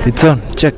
It's on. Check.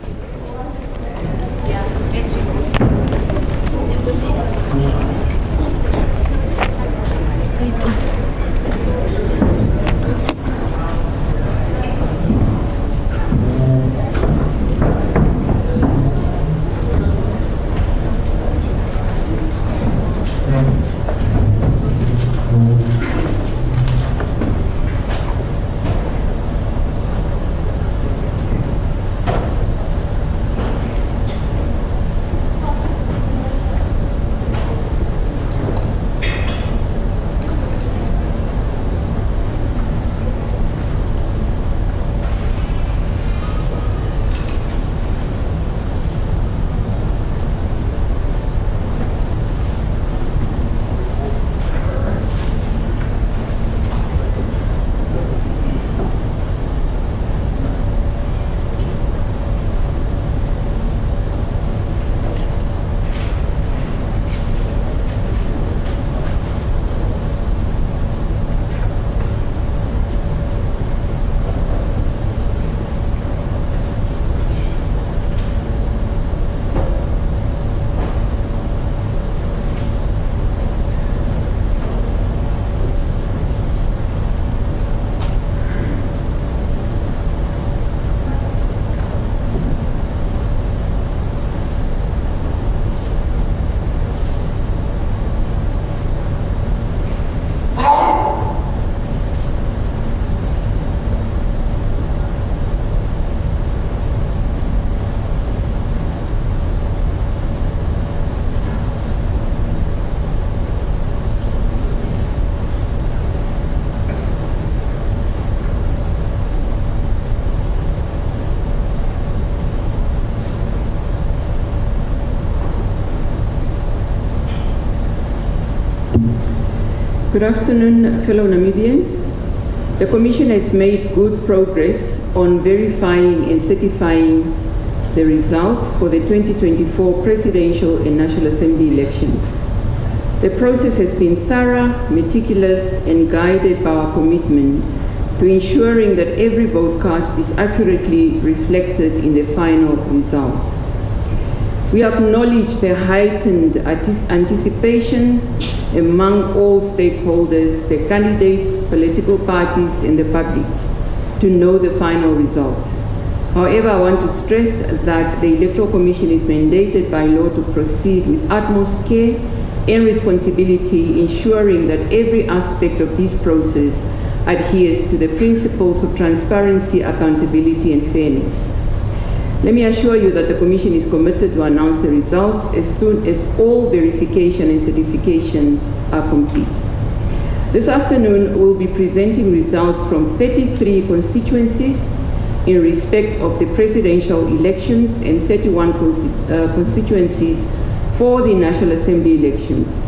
Good afternoon, fellow Namibians. The Commission has made good progress on verifying and certifying the results for the 2024 Presidential and National Assembly elections. The process has been thorough, meticulous, and guided by our commitment to ensuring that every vote cast is accurately reflected in the final result. We acknowledge the heightened anticipation among all stakeholders, the candidates, political parties, and the public to know the final results. However, I want to stress that the Electoral Commission is mandated by law to proceed with utmost care and responsibility, ensuring that every aspect of this process adheres to the principles of transparency, accountability, and fairness. Let me assure you that the Commission is committed to announce the results as soon as all verification and certifications are complete. This afternoon, we'll be presenting results from 33 constituencies in respect of the presidential elections and 31 constituencies for the National Assembly elections.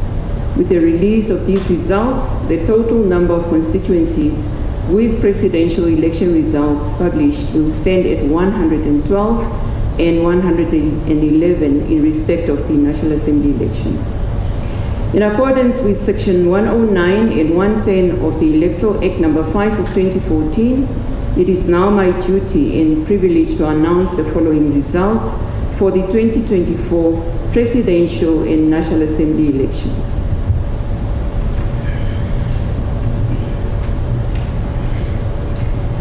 With the release of these results, the total number of constituencies with presidential election results published will stand at 112 and 111 in respect of the National Assembly elections. In accordance with Section 109 and 110 of the Electoral Act No. 5 of 2014, it is now my duty and privilege to announce the following results for the 2024 Presidential and National Assembly elections.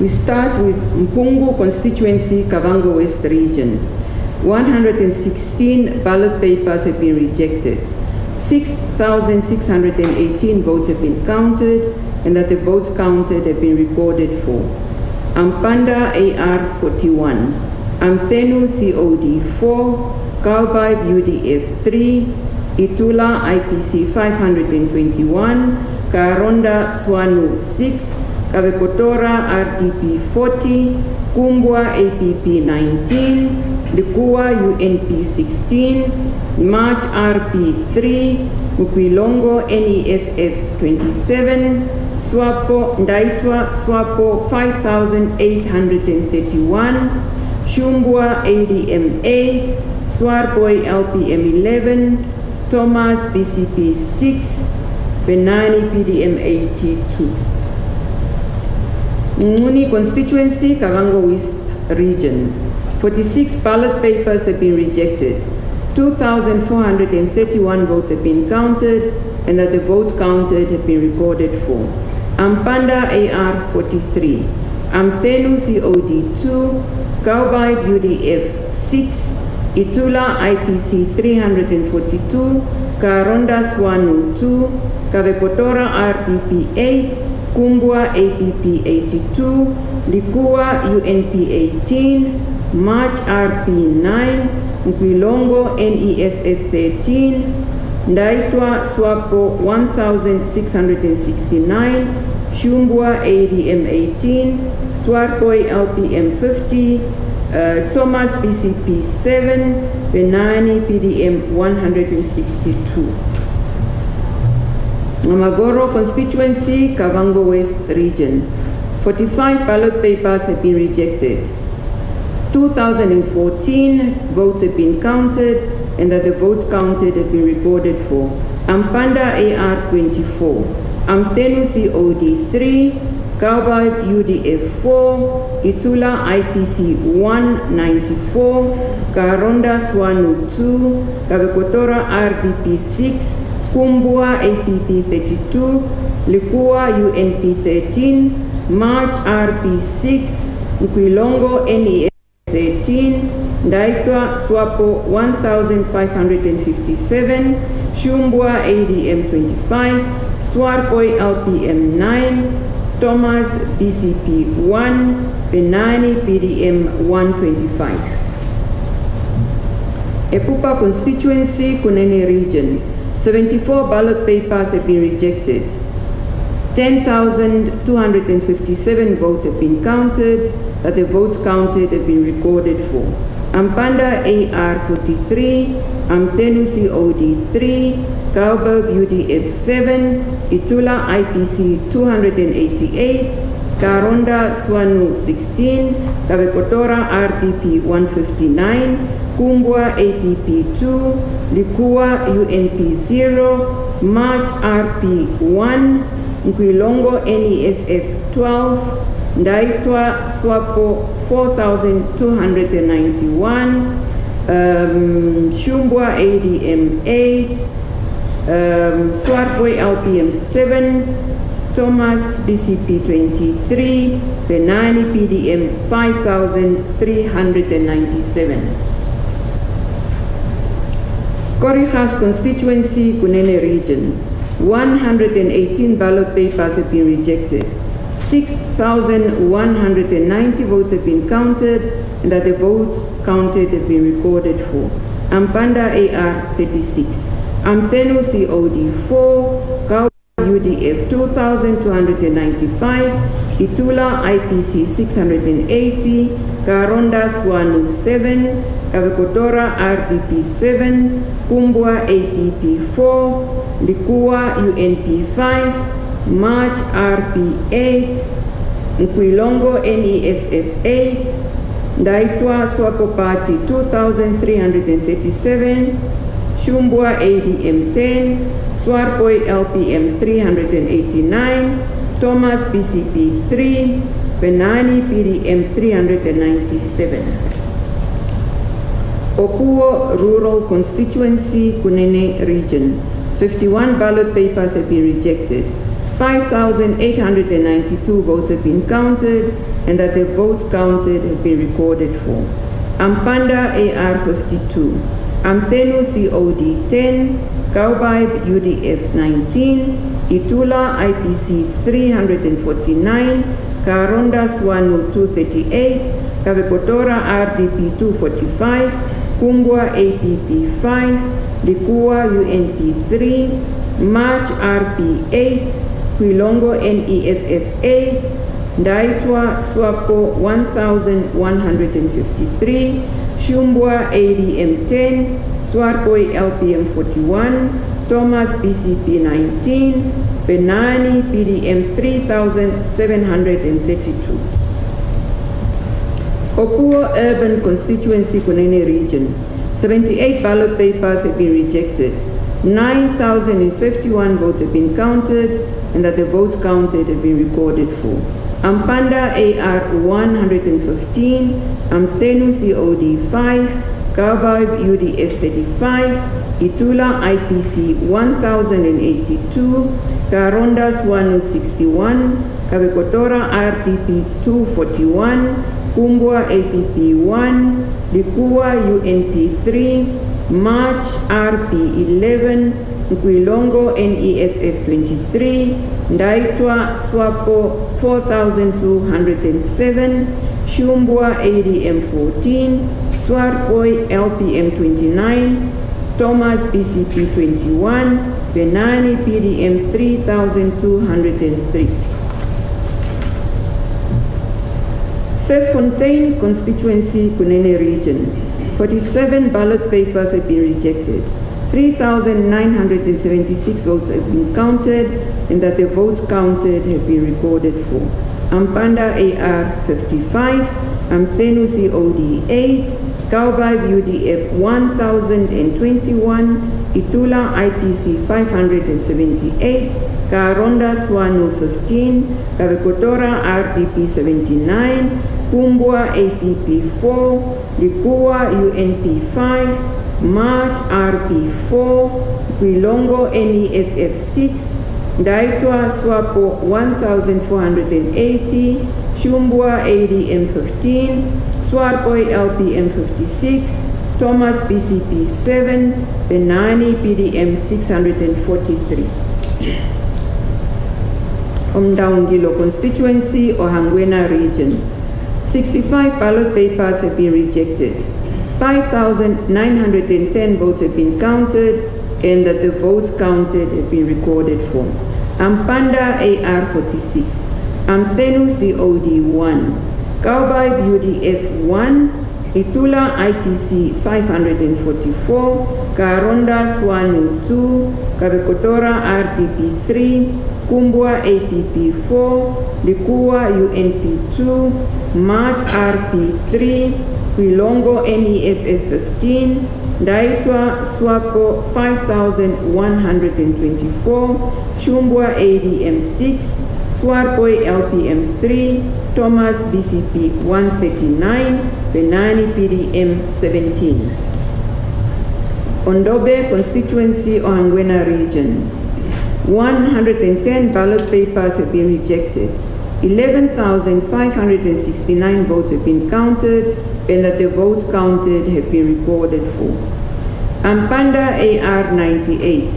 We start with Mpungu Constituency, Kavango West Region. 116 ballot papers have been rejected. 6,618 votes have been counted, and that the votes counted have been recorded for. Ampanda AR 41, Amthenu COD 4, Kalbai UDF 3, Itula IPC 521, Karonda Swanu 6, Kavekotora RDP 40, Kumbwa APP 19, Likua UNP 16, March RP 3, Mukwilongo NEFF 27, Swapo Ndaitwa Swapo 5,831, Shumbwa ADM 8, Swarboy LPM 11, Thomas DCP 6, Benani PDM 82. Nguni Constituency, Kavango West Region. 46 ballot papers have been rejected. 2,431 votes have been counted, and that the votes counted have been recorded for. Ampanda AR 43, Amthenu COD 2, Cowbite UDF 6, Itula IPC 342, Karonda Swanu 2, Kavekotora RDP 8, Kumbwa APP 82, Likua UNP 18, March RP 9, Nkwilongo NEFF 13, Ndaitwa Swapo 1669, Shumbwa ADM 18, Swarpoi LPM 50, Thomas BCP 7, Benani PDM 162. Namagoro constituency, Kavango West region. 45 ballot papers have been rejected. 2,014 votes have been counted, and that the votes counted have been recorded for. Ampanda AR 24, Amthenu COD 3, Cowbite UDF 4, Itula IPC 194, Karonda Swanu 2, Kavekotora RDP 6, Kumbwa APP 32, Likua UNP 13, March RP 6, Nkwilongo NEF 13, Ndaitwa Swapo 1557, Shumbwa ADM 25, Swarpoi LPM 9, Thomas BCP 1, Benani PDM 125. Epupa constituency, Kunene region. 74 ballot papers have been rejected. 10,257 votes have been counted, but the votes counted have been recorded for. Ampanda AR 43, Amthenu COD 3, Cowbird UDF 7, Itula IPC 288, Karonda Swanu 16, Kavekotora RDP 159, Kumbwa APP 2, Likua UNP 0, March RP 1, Nkwilongo NEFF 12, Ndaitwa Swapo 4,291, Shumbwa ADM 8, Swartboy LPM 7, Thomas BCP 23, Benani PDM 5,397. Korigas constituency, Kunene region. 118 ballot papers have been rejected. 6,190 votes have been counted, and that the votes counted have been recorded for. Ampanda AR 36, Amthenu COD 4, Kawa UDF 2,295, Itula IPC 680, Karonda Swanu 7, Kavekotora RDP 7, Kumbwa APP 4, Likua UNP 5, March RP 8, Nkwilongo NEFF 8, Ndaitwa Swapo Party 2,337, Shumbwa ADM 10, Swarpoi LPM 389, Thomas BCP 3, Benani PDM 397. Opuo Rural Constituency, Kunene Region. 51 ballot papers have been rejected. 5,892 votes have been counted, and that the votes counted have been recorded for. Ampanda AR 52, Amthenu COD 10, Cowbite UDF 19, Itula IPC 349, Karonda Swanu 238, Kavekotora RDP 245, Kumbwa APP 5, Likua UNP 3, March RP 8, Kwilongo NEFF 8, Ndaitwa Swapo 1,153, Shumbwa ADM 10, Swarpoi LPM 41, Thomas BCP 19, Benani PDM 3,732. Opuo Urban Constituency, Kunene Region. 78 ballot papers have been rejected. 9,051 votes have been counted, and that the votes counted have been recorded for. Ampanda AR 115, Amthenu COD 5, Kabaib UDF 35, Itula IPC 1082, Karonda Swanu 61, Kabekotora RPP 241, Kumbwa APP 1, Likua UNP 3, March RP 11, Nkwilongo NEFF 23, Ndaitwa SWAPO 4207, Shumbwa ADM 14, Swarpoi LPM 29, Thomas BCP 21, Benani PDM 3203. Sesfontein constituency, Kunene region. 47 ballot papers have been rejected. 3,976 votes have been counted, and that the votes counted have been recorded for. Ampanda AR 55, Amthenu COD 8, Kaubab UDF 1021, Itula IPC 578, Karonda Swanu 15, Kabekotora RDP 79, Kumbwa APP 4, Likua UNP 5, March RP 4, Quilongo NEFF 6, Daitwa SWAPO 1480, Shumbwa ADM 15, Swarpoi LPM 56, Thomas BCP 7, Benani PDM 643. Omdaungilo constituency, Ohangwena region. 65 ballot papers have been rejected. 5,910 votes have been counted, and that the votes counted have been recorded for. Ampanda AR 46, Amthenu COD 1, Kaubab UDF 1, Itula IPC 544, Karonda Swanu 2, Kabekotora RPP 3, Kumbwa APP 4, Likua UNP 2, March RP 3, Quilongo NEFF 15, Daitwa SWAPO 5124, Shumbwa ADM 6, Swarpoi LPM 3, Thomas BCP 139, Benani PDM 17. Ondobe constituency, Ohangwena region. 110 ballot papers have been rejected. 11,569 votes have been counted, and that the votes counted have been recorded for. Ampanda AR 98,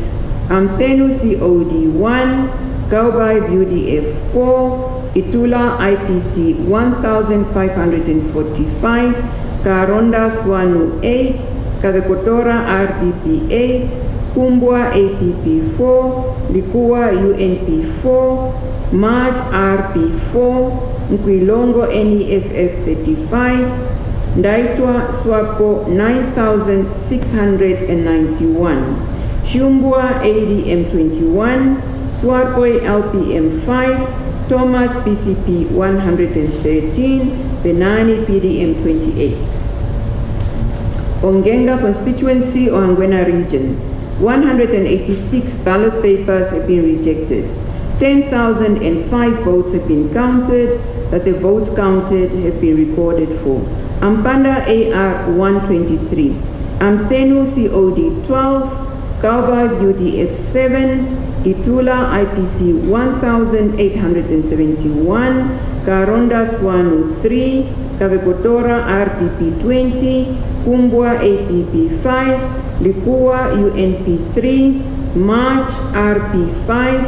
Amthenu COD 1, Kaubab UDF 4, Itula IPC 1545, Karonda Swanu 8, Kabekotora RDP 8, Kumbwa APP 4, Likua UNP 4, March RP 4, Nkwilongo NEFF 35, Ndaitwa SWAPO 9691, Shumbwa ADM 21, Swarpoi LPM 5, Thomas BCP 113, Benani PDM 28. Ongenga constituency, Ohangwena region. 186 ballot papers have been rejected. 10,005 votes have been counted, but the votes counted have been recorded for. Ampanda AR 123, Amthenu COD 12, Kaubab UDF 7, Itula IPC 1871, Karonda Swanu 3, Kabekotora RPP 20, Kumbwa APP 5, Likua UNP 3, March RP 5,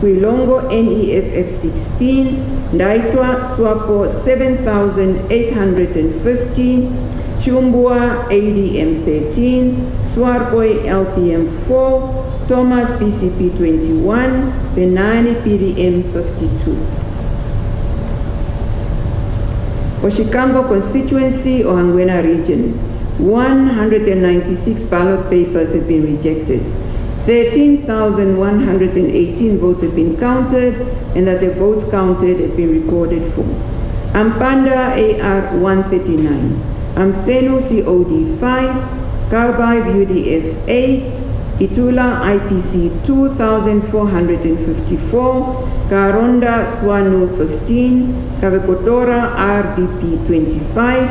Quilongo NEFF 16, Ndaitwa SWAPO 7850, Chumbwa ADM 13, Swarpoi LPM 4, Thomas BCP 21, Benani PDM 52. Oshikango constituency, Ohangwena region. 196 ballot papers have been rejected. 13,118 votes have been counted, and that the votes counted have been recorded for. Ampanda AR 139, Amthenu COD 5, Kaubab UDF 8, Itula IPC 2,454, Karonda Swanu 15, Kavekotora RDP 25,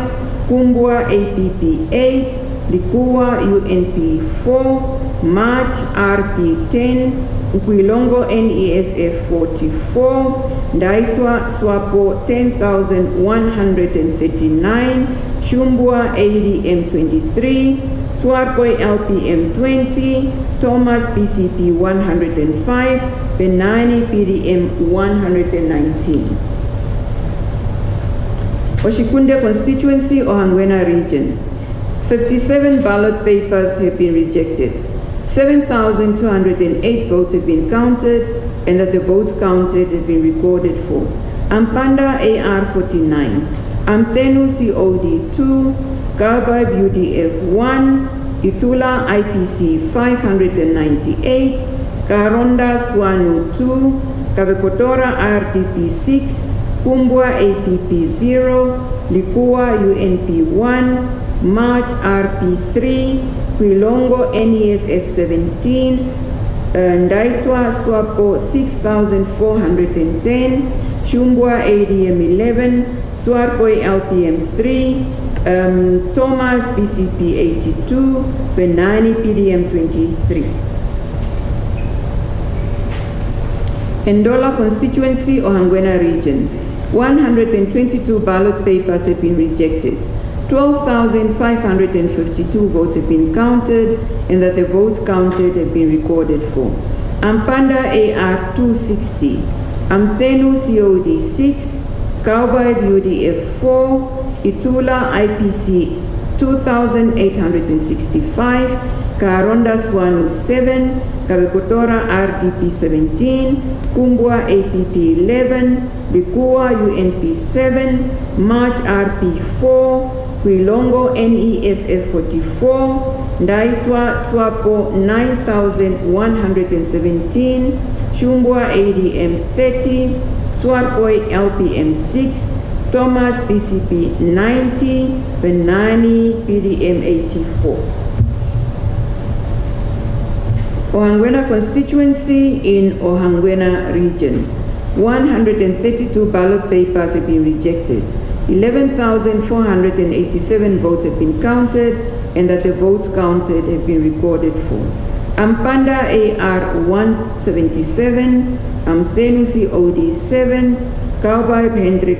Kumbwa APP 8, Likuwa UNP 4, March RP 10, Ukwilongo NEFF 44, Ndaitwa Swapo 10,139, Shumbwa ADM 23, Swarkoi LPM 20, Thomas PCP 105, Benani PDM 119. Oshikunde constituency, Ohangwena region. 57 ballot papers have been rejected. 7,208 votes have been counted, and that the votes counted have been recorded for. Ampanda AR 49, Amtenu COD 2, Galbaib UDF 1, Itula IPC 598, Karonda Swanu 2, Kavekotora RDP 6, Kumbwa APP 0, Likuwa UNP 1, March RP 3, Quilongo NEFF 17, Ndaitwa Swapo 6,410, Shumbwa ADM 11, Swarkoi LPM 3, Thomas BCP 82, Benani PDM 23. Endola constituency, Ohangwena region. 122 ballot papers have been rejected. 12,552 votes have been counted, and that the votes counted have been recorded for. Ampanda AR 260, Amthenu COD 6, Cowboy UDF 4, Itula IPC 2,865, Karonda Swanu 7, Kavekotora RDP 17, Kumbwa APP 11, Likuwa UNP 7, March RP 4, Quilongo NEFF 44, Ndaitwa Swapo 9,117, Shumbwa ADM 30, Swarkoi LPM 6, Thomas BCP 90, Benani PDM 84. Ohangwena constituency in Ohangwena region. 132 ballot papers have been rejected. 11,487 votes have been counted, and that the votes counted have been recorded for. Ampanda AR 177, Amthenu COD 7, Cowboy Hendrik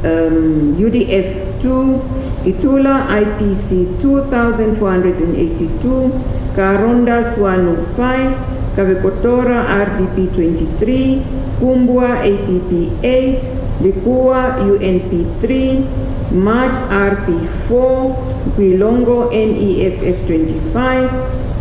UDF 2, Itula IPC 2,482, Karonda Swanu 5, Kavekotora RDP 23, Kumbwa APP 8, Likuwa UNP 3, March RP 4, Quilongo NEFF 25,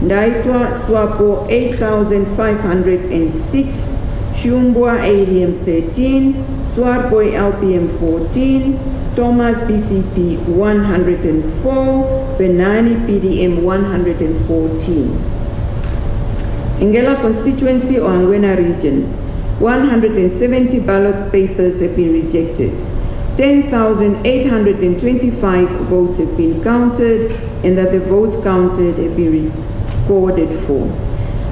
Ndaitwa Swapo 8,506, Shumbwa ADM 13, Swarkoi LPM 14, Thomas BCP 104, Benani PDM 114. Ingela constituency, Ohangwena region. 170 ballot papers have been rejected. 10,825 votes have been counted, and that the votes counted have been recorded for.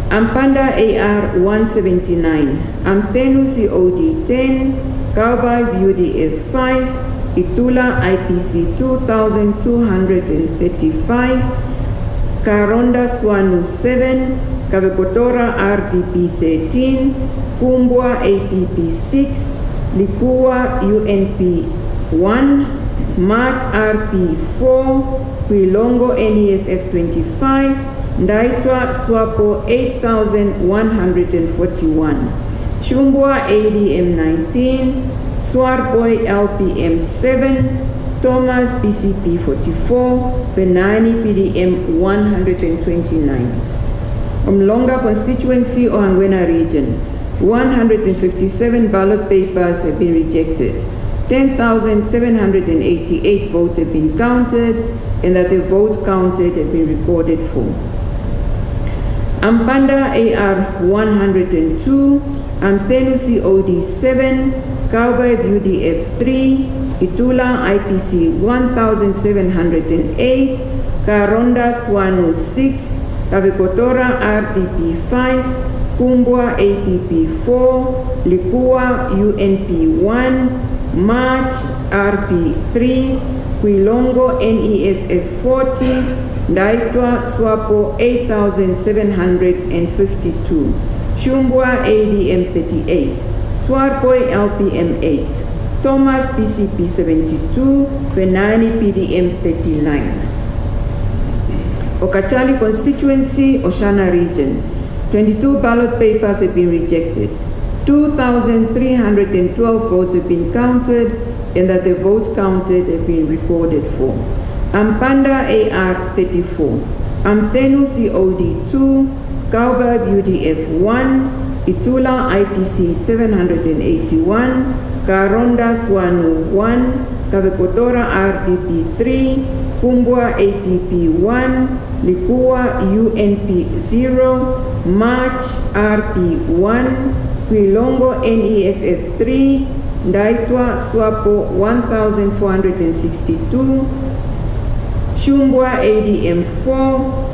Ampanda AR 179, Amthenu COD 10, Cowboy UDF 5, Itula IPC 2,235, Karonda Swanu 7, Kavekotora RDP 13, Kumbwa APP 6, Likuwa UNP 1, March RP 4, Quilongo NEFF 25, Ndaitwa Swapo 8,141, Shumbwa ADM 19, Swarkoi LPM 7, Thomas BCP 44, Benani PDM 129. Umlonga constituency, Ohangwena region. 157 ballot papers have been rejected. 10,788 votes have been counted, and that the votes counted have been recorded for. Ampanda AR 102, Amthenu COD 7, Cowboy UDF 3, Itula IPC 1,708, Karonda Swanu 6, Kavekotora RDP 5, Kumbwa APP 4, Likua UNP 1, March RP 3, Quilongo NEFF 40, Ndaitwa SWAPO 8,752, Shumbwa ADM 38, Swarpoi LPM 8, Thomas PCP 72, Penani PDM 39. Okachali constituency, Oshana region. 22 ballot papers have been rejected. 2,312 votes have been counted, and that the votes counted have been recorded for. Ampanda AR 34, Amthenu COD 2, Kaubab UDF 1, Itula IPC 781, Karonda Swanu 1, Kavekotora RDP 3, Kumbwa APP 1, Likua UNP 0, March RP 1, Quilongo NEFF 3, Ndaitwa SWAPO 1,462, Shumbwa ADM 4,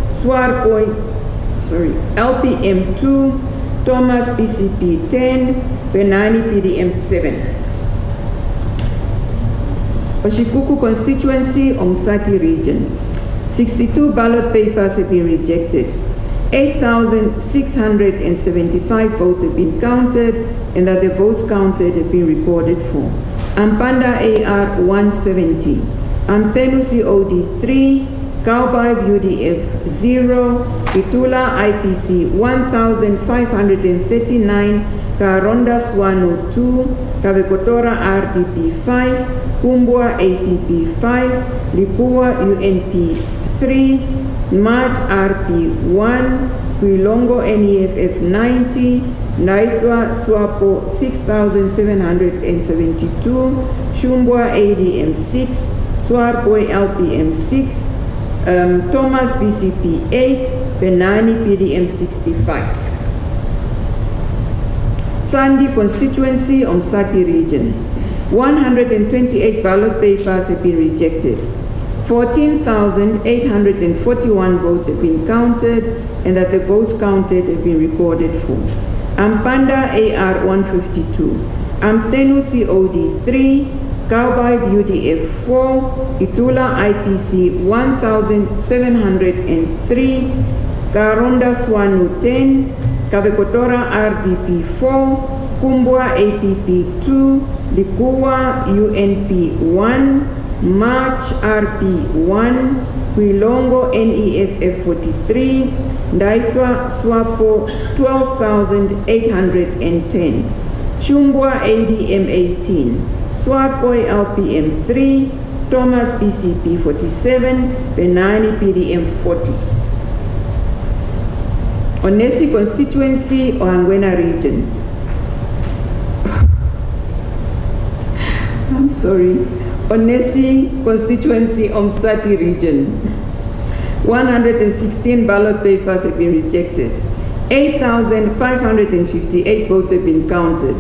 LPM 2, Thomas PCP 10, Penani PDM 7. Oshikuku constituency, Omsati region. 62 ballot papers have been rejected. 8,675 votes have been counted, and that the votes counted have been recorded for. Ampanda AR 170, Amthenu COD 3, Kaubab UDF 0, Itula IPC 1,539, Karonda Swanu 2, Kavekotora RDP 5, Kumbwa APP 5, Lipua UNP 3, March RP 1, Quilongo NEFF 90, Naitwa SWAPO 6,772, Shumbwa ADM 6, Swarpoi LPM 6, Thomas PCP 8, Penani PDM 65. Sandi constituency, Omsati region. 128 ballot papers have been rejected. 14,841 votes have been counted, and that the votes counted have been recorded for. Ampanda AR 152, Amthenu COD 3, Kaubab UDF 4, Itula IPC 1,703, Karonda Swanu 10, Kavekotora RDP 4, Kumbwa APP 2, Likua UNP 1, March RP 1, Quilongo NEFF 43, Ndaitwa SWAPO 12,810, Shumbwa ADM 18, Swarpoi LPM 3, Thomas PCP 47, Penani PDM 40. Onesi constituency, Ohangwena region. I'm sorry. Onesi constituency, Omsati region. 116 ballot papers have been rejected. 8,558 votes have been counted,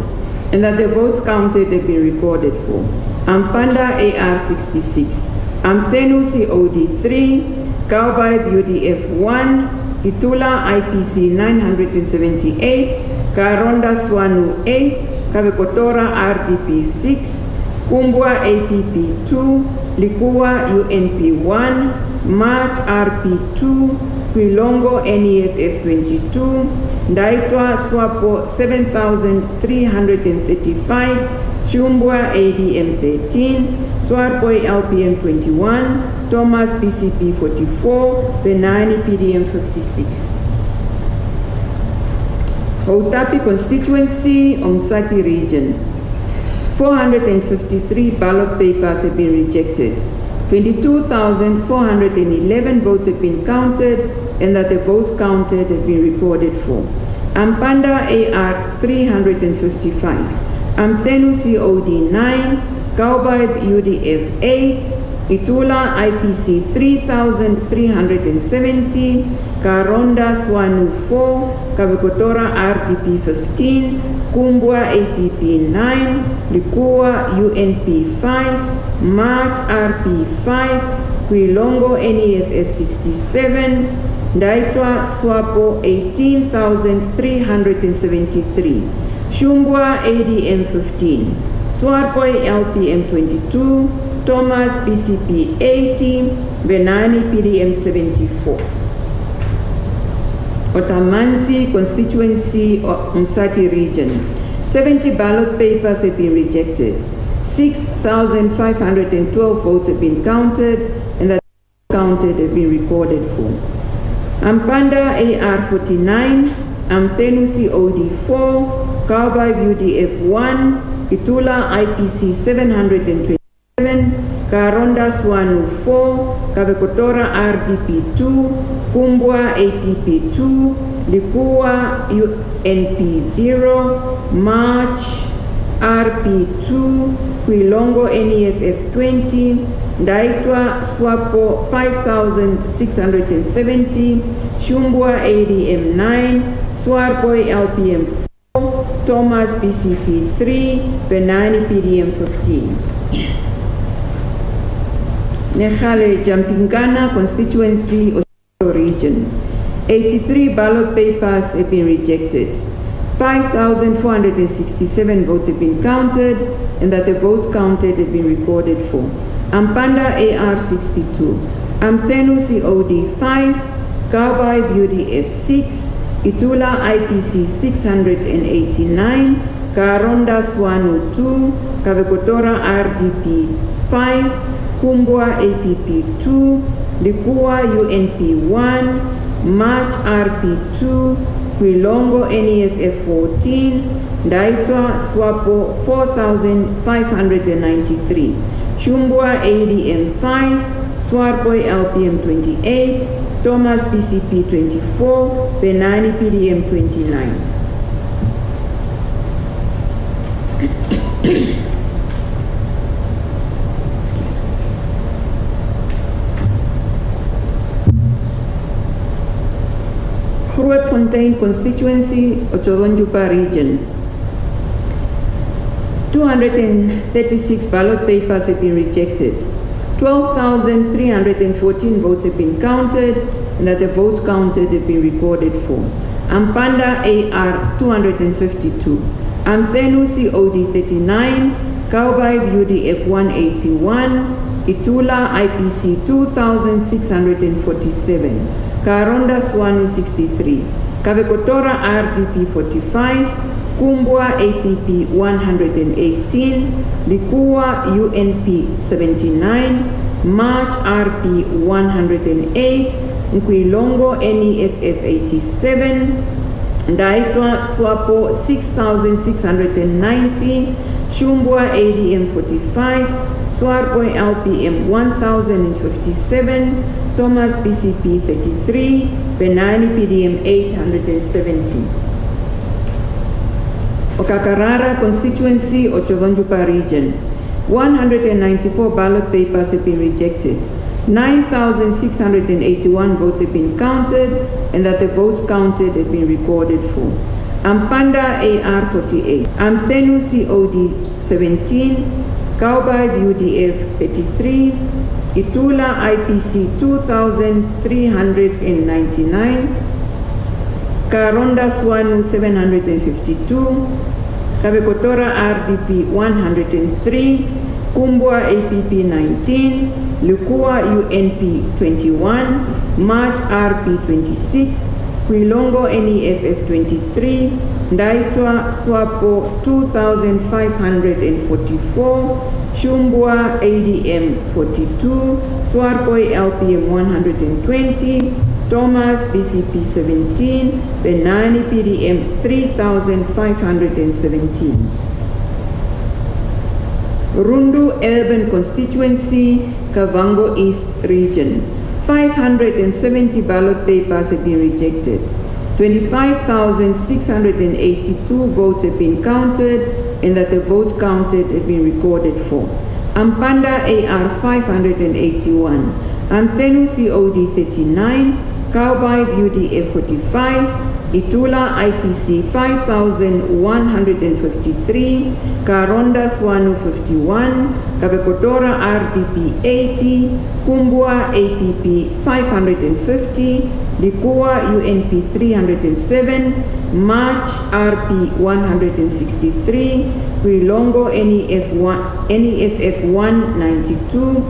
and that the votes counted have been recorded for. Ampanda AR 66, Amthenu COD 3, Kaubab UDF 1, Itula IPC 978, Karonda Swanu 8, Kavekotora RDP 6, Kumbwa APP 2, Likua UNP 1, March RP 2, Quilongo NEFF 22, Ndaitwa SWAPO 7,335, Shumbwa ADM 13, Swarpoi LPM 21, Thomas PCP 44, Penani PDM 56. Outapi constituency, Omsati region. 453 ballot papers have been rejected. 22,411 votes have been counted, and that the votes counted have been recorded for. Ampanda AR 355, Amthenu COD 9, Kaubab UDF 8, Itula IPC 3,370, Karonda Swanu 4, Kavekotora RDP 15, Kumbwa APP 9, Likua UNP 5, March RP 5, Quilongo NEFF 67, Ndaitwa Swapo 18,373. Shumbwa ADM 15. Swarboy LPM 22. Thomas PCP 80. Benani PDM 74. Otamansi constituency of Msati region. 70 ballot papers have been rejected. 6,512 votes have been counted, and that counted have been recorded for. Ampanda AR 49, Amthenusi OD 4, Kaubai UDF 1, Kitula IPC 727, Karonda Swanu 4, Kabekotora RDP 2, Kumbwa APP 2, Lipua UNP 0, March RP 2, Quilongo NEFF 20, Ndaitwa Swapo 5,670, Shumbwa ADM 9, Swarboy LPM 4, Thomas PCP 3, Benani PDM 15. Nehale Jampingana constituency region. 83 ballot papers have been rejected. 5,467 votes have been counted, and that the votes counted have been recorded for. Ampanda AR 62, Amthenu COD 5, Kaubai UDF 6, Itula IPC 689, Karonda Swanu 2, Kavekotora RDP 5, Kumbwa APP 2, Lipua UNP 1, March RP 2, Quilongo NEFF 14, Ndaitwa Swapo 4,593, Shumbwa ADM 5, Swarboy LPM 28, Thomas PCP 24, Benani PDM 29. Grootfontein constituency, Otjoronjupa region. 236 ballot papers have been rejected. 12,314 votes have been counted, and that the votes counted have been recorded for. Ampanda AR 252, Amthenu COD 39, Kaubai UDF 181, Itula IPC 2,647, Karonda Swanu 63, Kavekotora RDP 45, Kumbwa APP 118, Lipua UNP 79, March RP 108, Nkwilongo NEFF 87, Ndaitwa Swapo 6,690, Shumbwa ADM 45, Swarboy LPM 1,057, Thomas PCP 33, Benani PDM 870. Okakarara constituency, Otjoronjupa region. 194 ballot papers have been rejected. 9,681 votes have been counted, and that the votes counted have been recorded for. Ampanda AR 48, Amthenu COD 17, Kaubai UDF 33, Itula IPC 2,399, Karonda Swanu 752, Kavekotora RDP 103, Kumbwa APP 19, Lukua UNP 21, March RP 26, Quilongo NEFF 23, Ndaitwa Swapo 2,544, Shumbwa ADM 42, Swarboy LPM 120, Thomas PCP 17, Benani PDM 3,517. Rundu Urban Constituency, Kavango East Region. 570 ballot papers have been rejected. 25,682 votes have been counted, and that the votes counted have been recorded for. Ampanda AR 581, Amthenu COD 39, Kaubai UDF 45, Itula IPC 5,153, Karonda Swanu 51, Kabekotora RDP 80, Kumbwa APP 550, Likua UNP 307, March RP 163, Quilongo NEFF 192,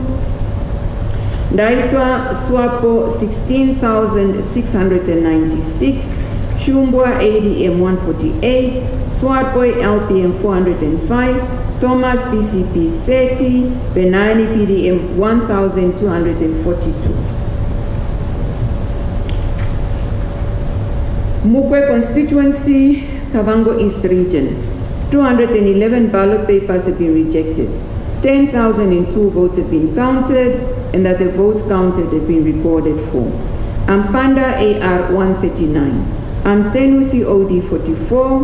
Ndaitwa Swapo 16,696, Shumbwa ADM 148, Swatboy LPM 405, Thomas PCP 30, Benani PDM 1,242. Mukwe constituency, Kavango East region, 211 ballot papers have been rejected. 10,002 votes have been counted, and that the votes counted have been recorded for. Ampanda AR 139, Amthenu COD 44,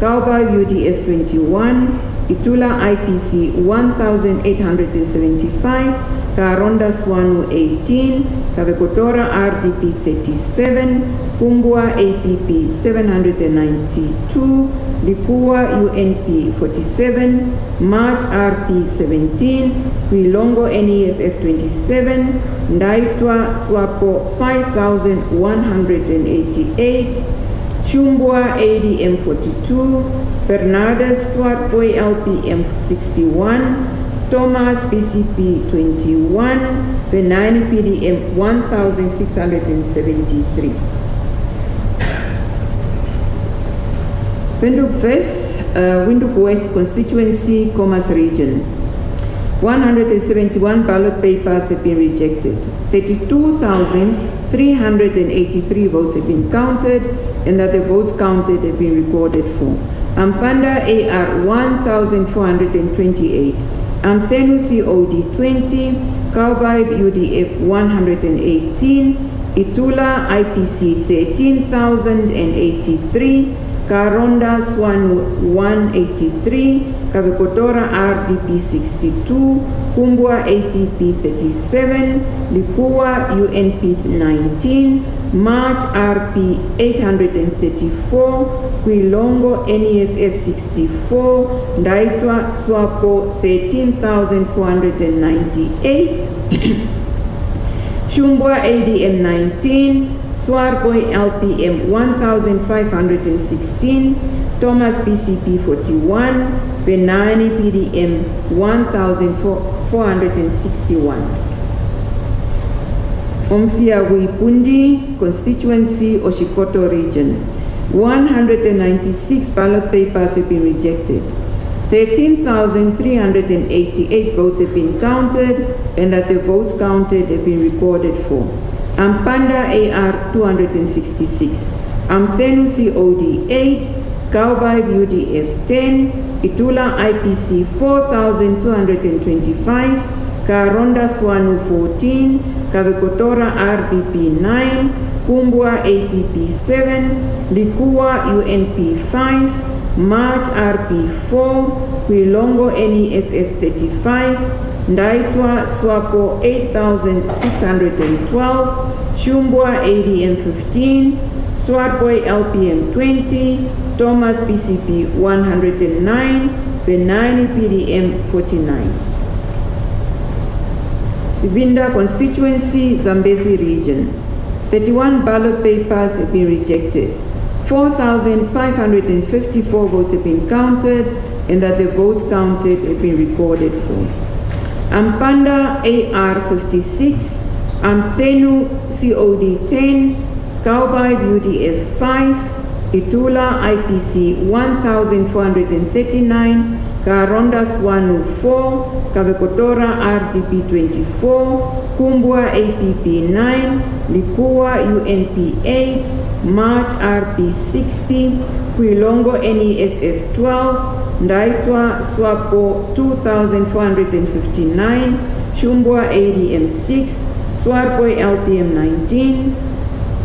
Kauba UDF 21, Itula IPC 1,875, Karonda Swanu 18, Kavekotora RDP 37, Kumbwa APP 792, Likua UNP 47, March RP 17, Quilongo NEFF 27, Ndaitwa Swapo 5,188, Chumbwa ADM 42, Bernardes Swatboy LPM 61, Thomas PCP 21, Benani PDM 1,673. Windhoek West, Windhoek West constituency, Commerce region. 171 ballot papers have been rejected. 32,383 votes have been counted, and that the votes counted have been recorded for. Ampanda AR 1,428, Amthenu COD 20, Kaubaib UDF 118, Itula IPC 13,083, Karonda Swanu 183, Kavekotora RDP 62, Kumbwa APP 37, Likua UNP 19, March RP 834, Quilongo NEFF 64, Ndaitwa Swapo 13,498, Chumbwa ADM 19, Swarboy LPM 1,516, Thomas PCP 41, Benani PDM 1,461. Omfia Wipundi constituency, Oshikoto region. 196 ballot papers have been rejected. 13,388 votes have been counted, and that the votes counted have been recorded for. Ampanda AR 266, Amthenu COD 8, Kaubaib UDF 10, Itula IPC 4,225, Karonda Swanu 14, Kavekotora RDP 9, Kumbwa APP 7, Likua UNP 5, March RP 4, Quilongo NEFF 35, Ndaitwa Swapo 8,612, Chumbwa ADM 15, Swatboy LPM 20, Thomas PCP 109, Benani PDM 49. Sibinda constituency, Zambezi region. 31 ballot papers have been rejected. 4,554 votes have been counted, and that the votes counted have been recorded for. Ampanda AR 56, Amthenu COD 10, Kaubaib UDF 5, Itula IPC 1,439, Karonda Swanu 4, Kavekotora RDP 24, Kumbwa APP 9, Likua UNP 8, March RP 60, Quilongo NEFF 12, Ndaitwa Swapo 2,459, Chumbwa ADM 6, Swarboy LPM 19,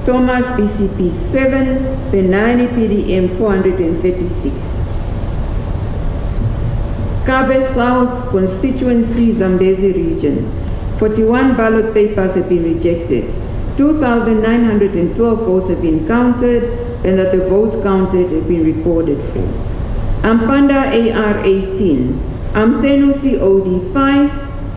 Thomas PCP 7, Benani PDM 436. Kabe South constituency, Zambezi region. 41 ballot papers have been rejected. 2,912 votes have been counted and that the votes counted have been recorded for. Ampanda AR 18, Amthenu COD 5,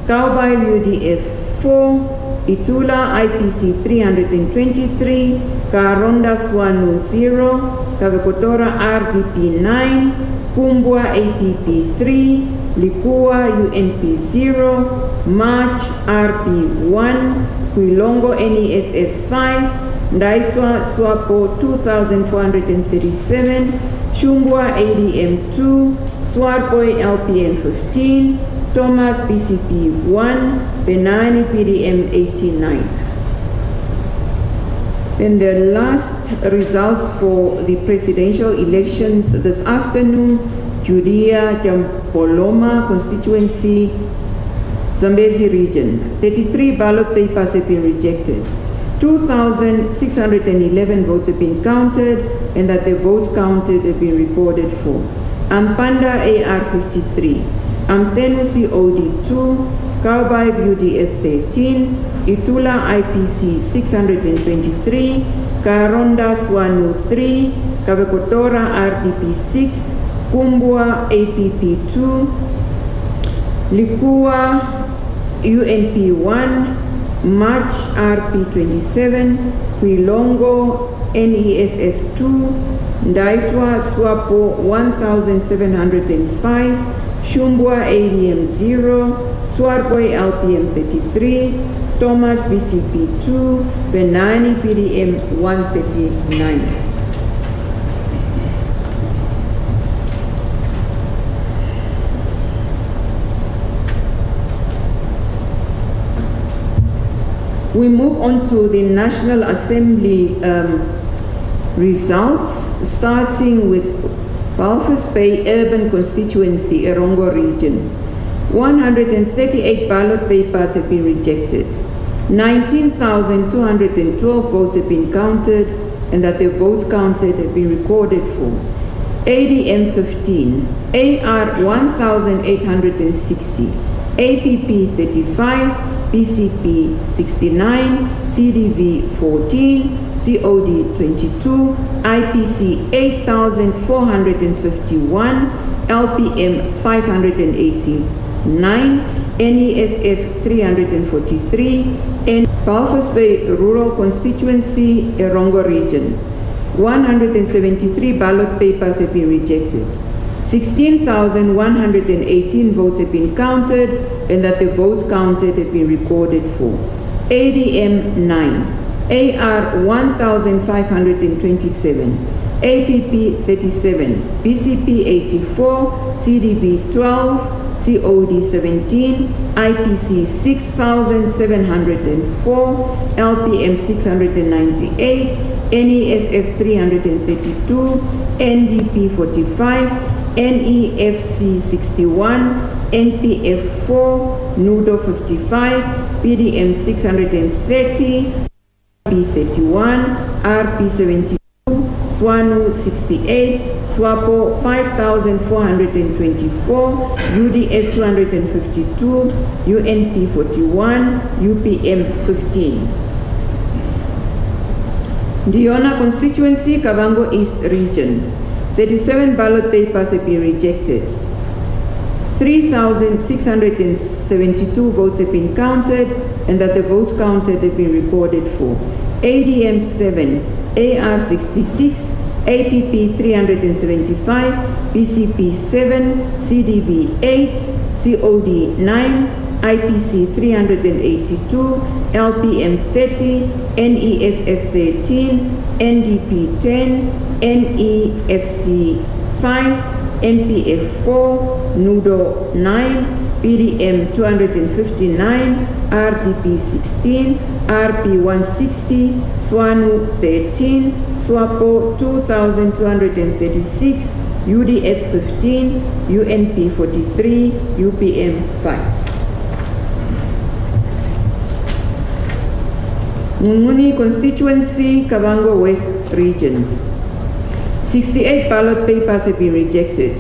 Kaubai UDF 4, Itula IPC 323, Karonda Swanu 0, Kavekotora RDP 9, Kumbwa APP 3, Likua UNP 0, March RP 1, Kuilongo NEFF 5, Ndaitwa Swapo 2,437, Chumbwa ADM 2, Swarboy LPM 15, Thomas BCP 1, Benani PDM 89. And the last results for the presidential elections this afternoon, Judea Jampoloma constituency, Zambezi region. 33 ballot papers have been rejected. 2,611 votes have been counted and that the votes counted have been recorded for. Ampanda AR 53, Amthenu COD 2, Kaubai UDF 13, Itula IPC 623, Karonda Swanu 3, Kavekotora RDP 6, Kumbwa APP 2, Likua UNP 1, March RP 27, Kuilongo NEFF 2, Ndaitwa Swapo 1,705, Chumbwa ADM 0, Swarboy LPM 33, Thomas BCP 2, Benani PDM 139. We move on to the National Assembly results, starting with Walvis Bay Urban Constituency, Erongo Region. 138 ballot papers have been rejected. 19,212 votes have been counted and that the votes counted have been recorded for. ADM 15, AR 1,860, APP 35, PCP 69, CDV 14, COD 22, IPC 8,451, LPM 589, NEFF 343, and Walvis Bay Rural Constituency, Erongo Region. 173 ballot papers have been rejected. 16,118 votes have been counted and that the votes counted have been recorded for. ADM 9, AR 1,527, APP 37, BCP 84, CDB 12, COD 17, IPC 6,704, LPM 698, NEFF 332, NDP 45, NEFC 61, NPF 4, NUDO 55, PDM 630, P 31, RP 72, SWANU 68, SWAPO 5,424, UDF 252, UNP 41, UPM 15. Diona Constituency, Kavango East Region. 37 ballot papers have been rejected. 3,672 votes have been counted and that the votes counted have been recorded for. ADM 7, AR 66, APP 375, PCP 7, CDB 8, COD 9, IPC 382, LPM 30, NEFF 13, NDP 10, NEFC 5, NPF 4, NUDO 9, PDM 259, RDP 16, RP 160, SWANU 13, SWAPO 2,236, UDF 15, UNP 43, UPM 5. Munguni Constituency, Kavango West Region. 68 ballot papers have been rejected.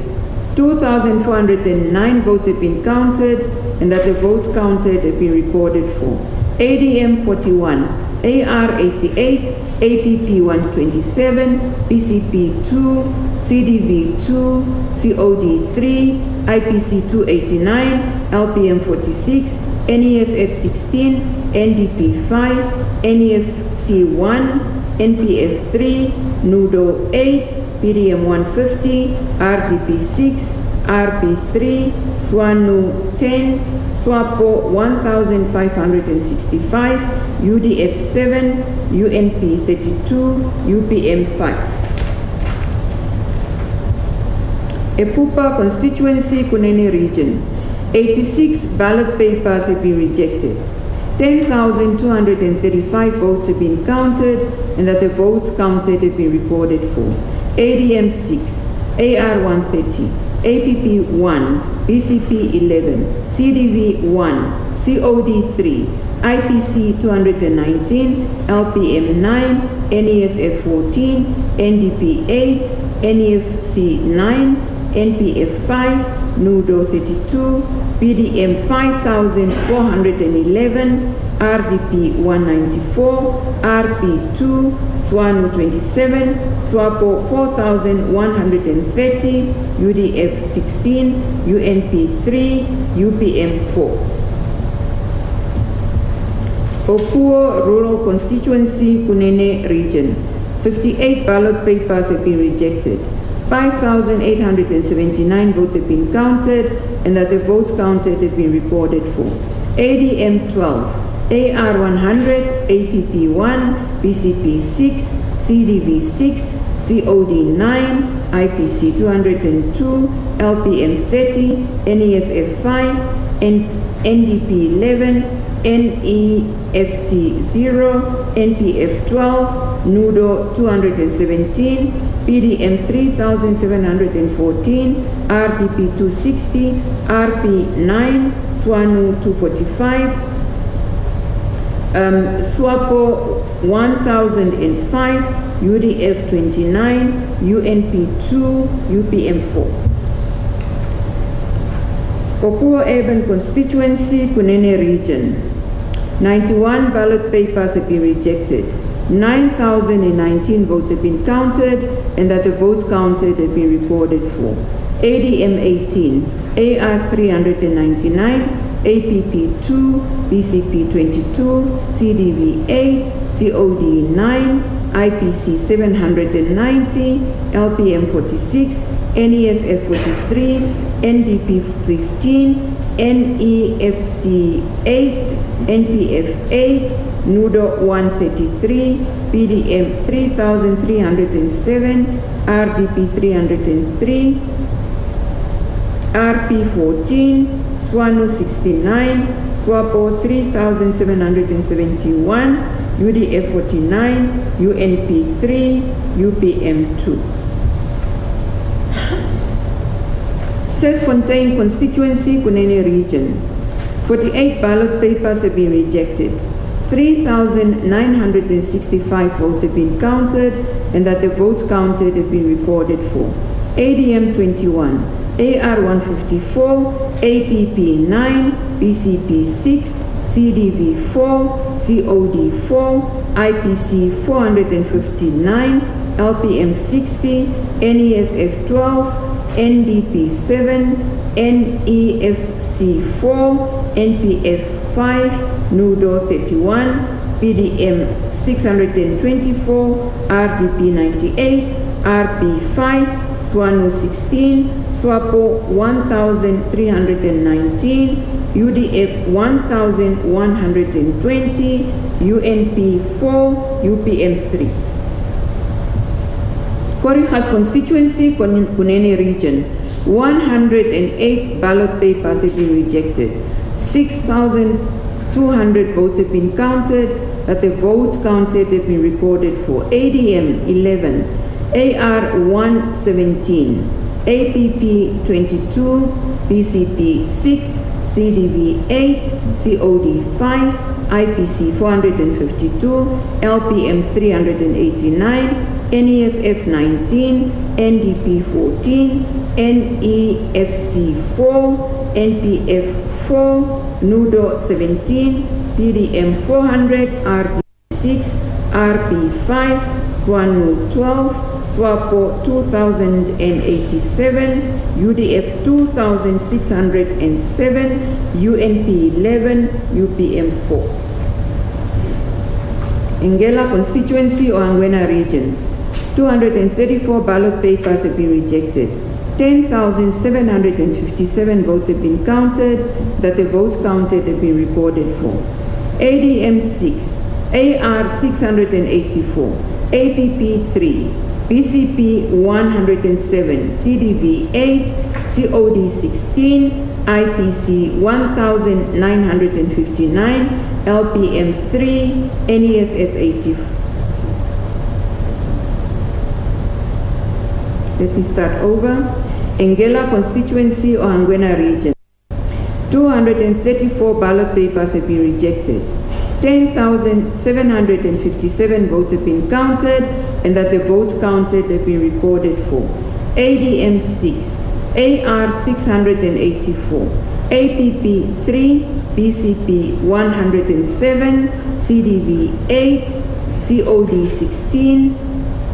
2,409 votes have been counted and that the votes counted have been recorded for. ADM 41, AR 88, APP 127, PCP 2, CDV 2, COD 3, IPC 289, LPM 46, NEFF 16, NDP 5, NEFC 1, NPF 3, NUDO 8, PDM 150, RDP 6, RP 3, SWANU 10, SWAPO 1565, UDF 7, UNP 32, UPM 5. Epupa constituency, Kunene region. 86 ballot papers have been rejected. 10,235 votes have been counted, and that the votes counted have been recorded for. ADM 6, AR 130, APP 1, BCP 11, CDV 1, COD 3, IPC 219, LPM 9, NEFF 14, NDP 8, NEFC 9, NPF 5, NUDO 32, PDM 5,411, RDP 194, RP 2, SWANU 27, SWAPO 4,130, UDF 16, UNP 3, UPM 4. Opuo Rural Constituency, Kunene Region. 58 ballot papers have been rejected. 5,879 votes have been counted, and that the votes counted have been recorded for. ADM 12, AR 100, APP 1, PCP 6, CDV 6, COD 9, IPC 202, LPM 30, NEFF 5, NDP 11, NEFC 0, NPF 12, NUDO 217, PDM 3,714, RDP 260, RP 9, SWANU 245, SWAPO 1005, UDF 29, UNP 2, UPM 4. Opuo Urban Constituency, Kunene Region. 91 ballot papers have been rejected. 9,019 votes have been counted, and that the votes counted have been recorded for. ADM 18, AR 399, APP 2, BCP 22, CDV 8, COD 9, IPC 790, LPM 46, NEFF 43, NDP 15, NEFC 8, NPF 8, NUDO 133, PDM 3,307, RDP 303, RP 14, SWANU 69, SWAPO 3,771, UDF 49, UNP 3, UPM 2. Sesfontein Constituency, Kunene Region. 48 ballot papers have been rejected. 3,965 votes have been counted, and that the votes counted have been recorded for. ADM 21, AR 154, APP 9, BCP 6, CDV 4, COD 4, IPC 459, LPM 60, NEFF 12, NDP 7, NEFC 4, NPF 5, NUDO 31, PDM 624, RDP 98, RP 5, SWANU 16, SWAPO 1,319, UDF 1,120, UNP 4, UPM 3. Korihas Constituency, Kunene Region. 108 ballot papers have been rejected. 6,200 votes have been counted, but the votes counted have been recorded for. ADM 11, AR 117, APP 22, BCP 6, CDV 8, COD 5, IPC 452, LPM 389, NEFF 19, NDP 14, NEFC 4, NPF 4, NUDO 17, PDM 400, RD 6, RP 5, SWANU 12, SWAPO 2087, UDF 2607, UNP 11, UPM 4. Ngela constituency or Angwena region, 234 ballot papers have been rejected. 10,757 votes have been counted, that the votes counted have been recorded for. ADM 6, AR 684, APP 3, BCP 107, CDV 8, COD 16, IPC 1959, LPM 3, NEFF 84. Let me start over. Ngela constituency or Angwena region. 234 ballot papers have been rejected. 10,757 votes have been counted, and that the votes counted have been recorded for. ADM 6, AR 684, APP 3, BCP 107, CDV 8, COD 16,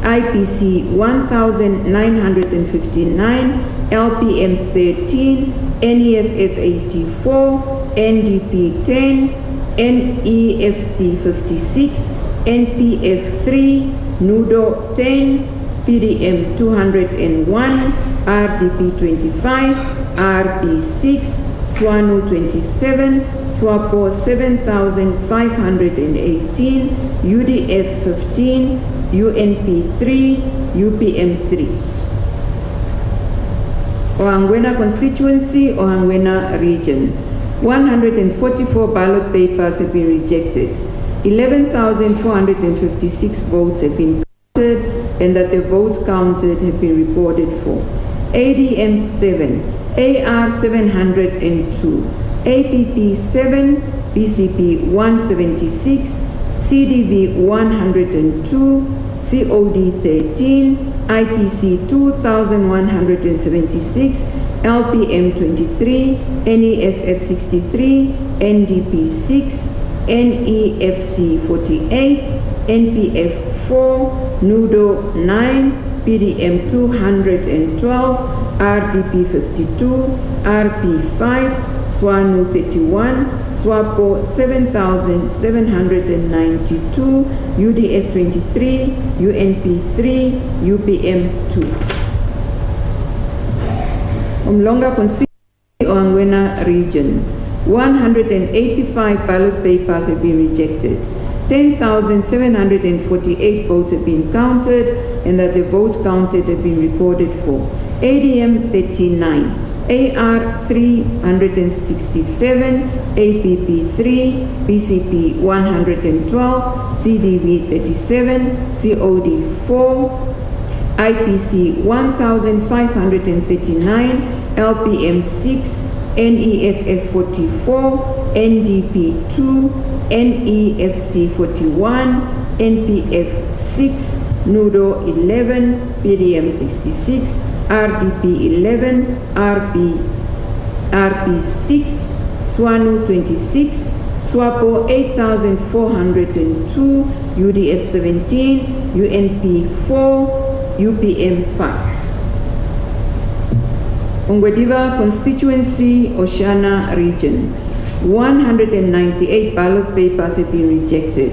IPC 1959, LPM 13, NEFF 84, NDP 10, NEFC 56, NPF 3, NUDO 10, PDM 201, RDP 25, RP 6, SWANU 27, SWAPO 7518, UDF 15, UNP 3, UPM 3. Angwena constituency or Angwena region. 144 ballot papers have been rejected. 11,456 votes have been counted, and that the votes counted have been recorded for. ADM 7, AR 702, APP 7, BCP 176, CDV 102, COD 13, IPC 2176, LPM 23, NEFF 63, NDP 6, NEFC 48, NPF 4, NUDO 9, PDM 212, RDP 52, RP 5, SWANU 31, SWAPO 7792, UDF 23, UNP 3, UPM 2. Umhlanga constituency or Angwena region. 185 ballot papers have been rejected. 10,748 votes have been counted, and that the votes counted have been recorded for. ADM 39, AR 367, APP 3, BCP 112, CDV 37, COD 4, IPC 1539, LPM 6, NEFF 44, NDP 2, NEFC 41, NPF 6, NUDO 11, PDM 66, RDP 11, RP 6, SWANU 26, SWAPO 8402, UDF 17, UNP 4, UPM 5. Ongwediva constituency, Oshana region. 198 ballot papers have been rejected.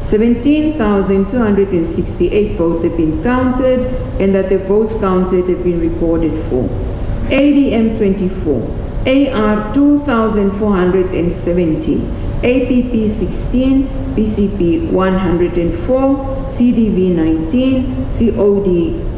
17,268 votes have been counted, and that the votes counted have been recorded for. ADM 24, AR 2470, APP 16, BCP 104, CDV 19, COD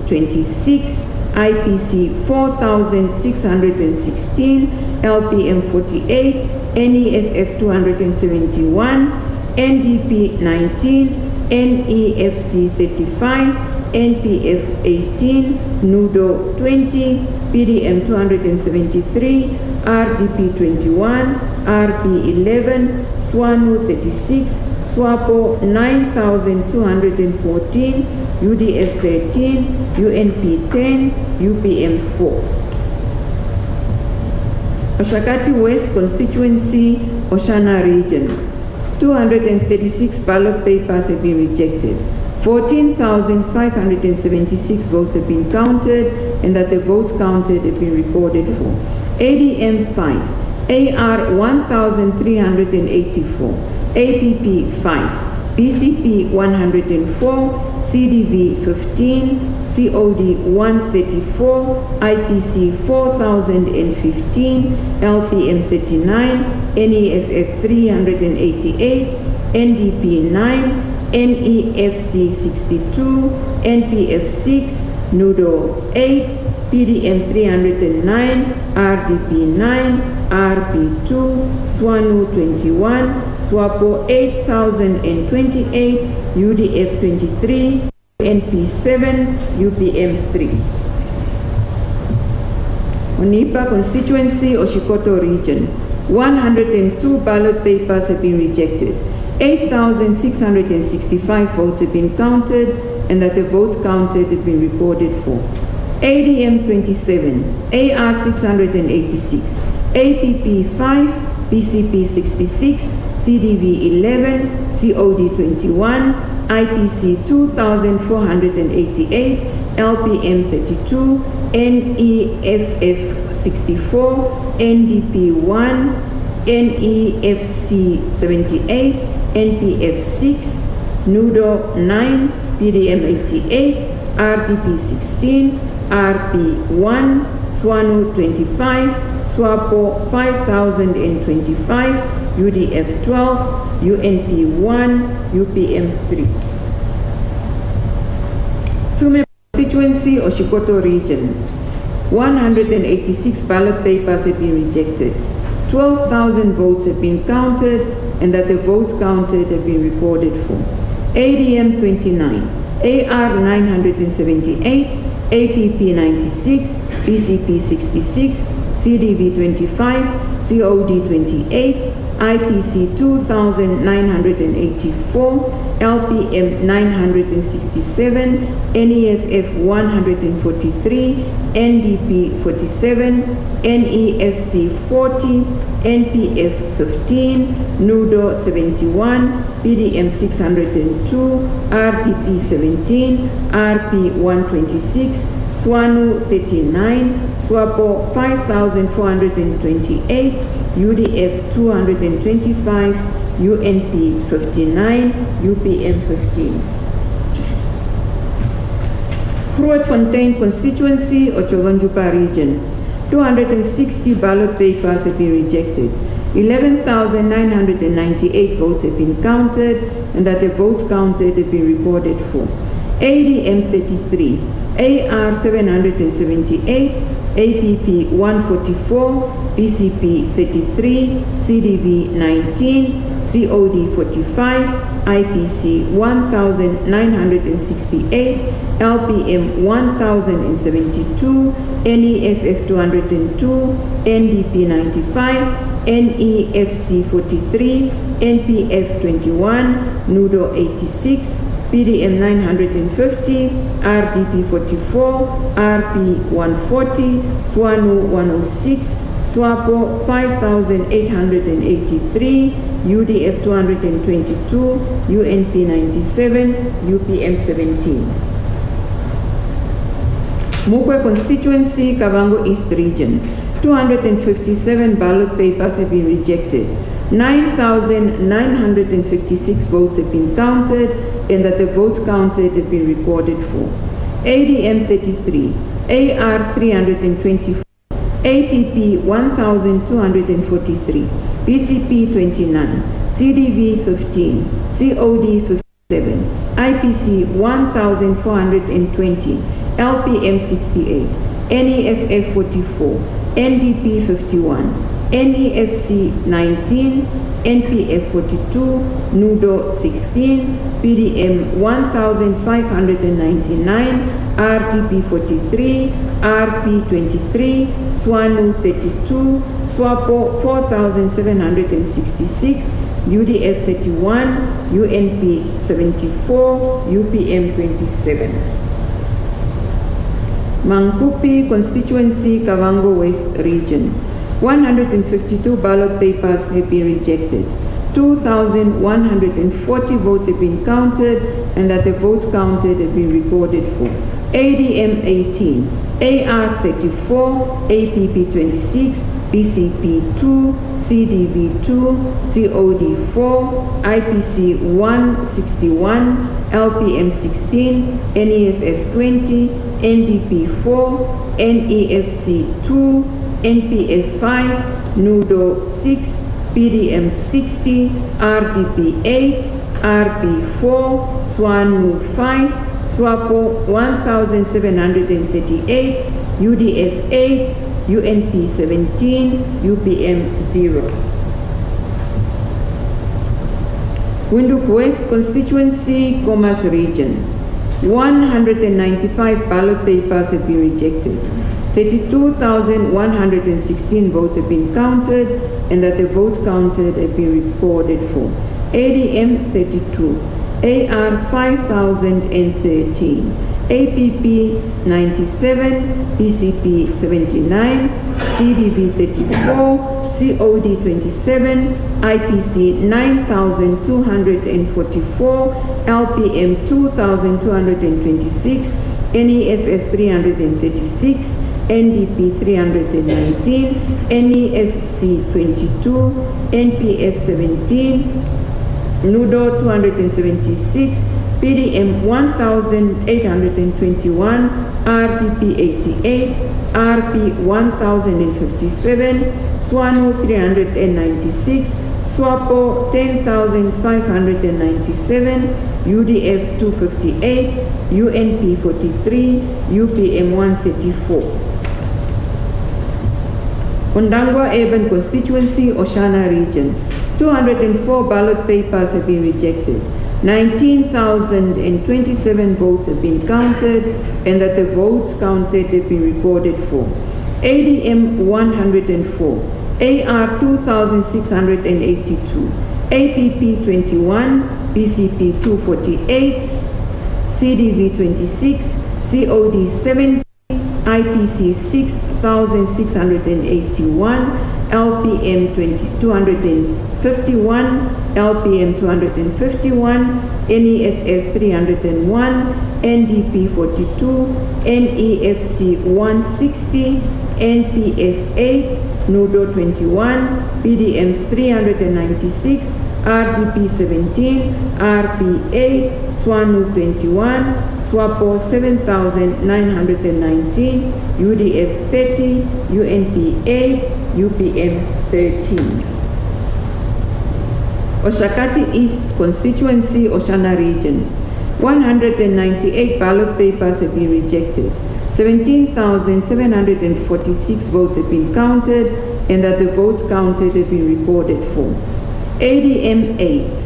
26, IPC 4616, LPM 48, NEFF 271, NDP 19, NEFC 35, NPF 18, NUDO 20, PDM 273, RDP 21, RP 11, SWANU 36, SWAPO 9214, UDF 13, UNP 10, UPM 4. Oshakati West Constituency, Oshana Region. 236 ballot papers have been rejected. 14,576 votes have been counted, and that the votes counted have been recorded for. ADM 5, AR 1,384, APP 5, BCP 104, CDV 15, COD 134, IPC 4,015, LPM 39, NEFF 388, NDP 9, NEFC 62, NPF 6, NUDO 8, PDM 309, RDP 9, RP 2, SWANU 21, SWAPO 8,028, UDF 23, NP 7, UPM 3. Onipa constituency, Oshikoto region, 102 ballot papers have been rejected. 8,665 votes have been counted, and that the votes counted have been recorded for. ADM 27, AR 686, APP 5, BCP 66, CDV 11, COD 21, IPC 2,488, LPM 32, NEFF 64, NDP 1, NEFC 78, NPF 6, NUDO 9, PDM 88, RDP 16, RP 1, SWANU 25, SWAPO 5,025, UDF 12, UNP 1, UPM 3. Sume constituency, Oshikoto region, 186 ballot papers have been rejected. 12,000 votes have been counted, and that the votes counted have been recorded for. ADM 29, AR 978, APP 96, BCP 66, CDV 25, COD 28, IPC 2,984, LPM 967, NEFF 143, NDP 47, NEFC 40, NPF 15, NUDO 71, PDM 602, RDP 17, RP 126, SWANU 39, SWAPO 5,428, UDF 225, UNP 59, UPM 15. Grootfontein constituency, Otjogonjupa region, 260 ballot papers have been rejected. 11,998 votes have been counted, and that the votes counted have been recorded for. ADM 33, AR 778, APP 144, BCP 33, CDV 19, COD 45, IPC 1,968, LPM 1,072, NEFF 202, NDP 95, NEFC 43, NPF 21, NUDO 86, PDM 950, RDP 44, RP 140, SWANU 106, SWAPO 5,883, UDF 222, UNP 97, UPM 17. Mukwe constituency, Kavango East region, 257 ballot papers have been rejected. 9,956 votes have been counted, and that the votes counted have been recorded for. ADM 33, AR 324, APP 1,243, BCP 29, CDV 15, COD 57, IPC 1,420, LPM 68, NEFF 44, NDP 51, NEFC 19, NPF 42, NUDO 16, PDM 1,599, RDP 43, RP 23, SWANU 32, SWAPO 4,766, UDF 31, UNP 74, UPM 27. Mankupi constituency, Kavango West region, 152 ballot papers have been rejected. 2,140 votes have been counted, and that the votes counted have been recorded for. ADM 18, AR 34, APP 26, BCP 2, CDV 2, COD 4, IPC 161, LPM 16, NEFF 20, NDP 4, NEFC 2, NPF 5, NUDO 6, PDM 60, RDP 8, RP 4, SWANU 5, SWAPO 1,738, UDF 8, UNP 17, UPM 0. Windhoek West Constituency, Khomas Region. 195 ballot papers have been rejected. 32,116 votes have been counted, and that the votes counted have been recorded for. ADM 32, AR 5,013, APP 97, PCP 79, CDV 34, COD 27, IPC 9,244, LPM 2,226, NEFF 336, NDP 319, NEFC 22, NPF 17, NUDO 276, PDM 1,821, RDP 88, RP 1,057, SWANU 396, SWAPO 10,597, UDF 258, UNP 43, UPM 134. Ondangwa Urban Constituency, Oshana Region. 204 ballot papers have been rejected. 19,027 votes have been counted, and that the votes counted have been recorded for. ADM 104, AR 2,682, APP 21, BCP 248, CDV 26, COD 70, IPC 6,681, LPM 251, LPM 251, NEFF 301, NDP 42, NEFC 160, NPF 8, NUDO 21, PDM 396, RDP 17, RP 8, SWANU 21, SWAPO 7,919, UDF 30, UNP 8, UPM 13. Oshakati East Constituency, Oshana Region. 198 ballot papers have been rejected. 17,746 votes have been counted, and that the votes counted have been recorded for. ADM 8,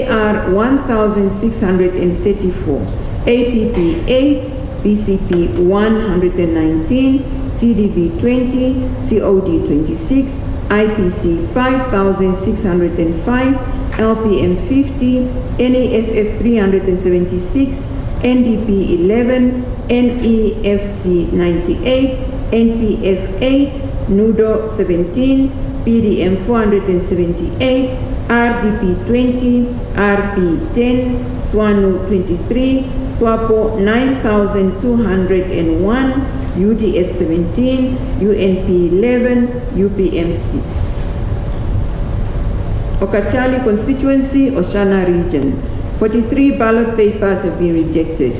AR 1,634, APP 8, BCP 119, CDB 20, COD 26, IPC 5,605, LPM 50, NEFF 376, NDP 11, NEFC 98, NPF 8, NUDO 17, PDM 478, RDP 20, RP 10, SWANU 23, SWAPO 9,201, UDF 17, UNP 11, UPM 6. Okachali Constituency, Oshana Region. 43 ballot papers have been rejected.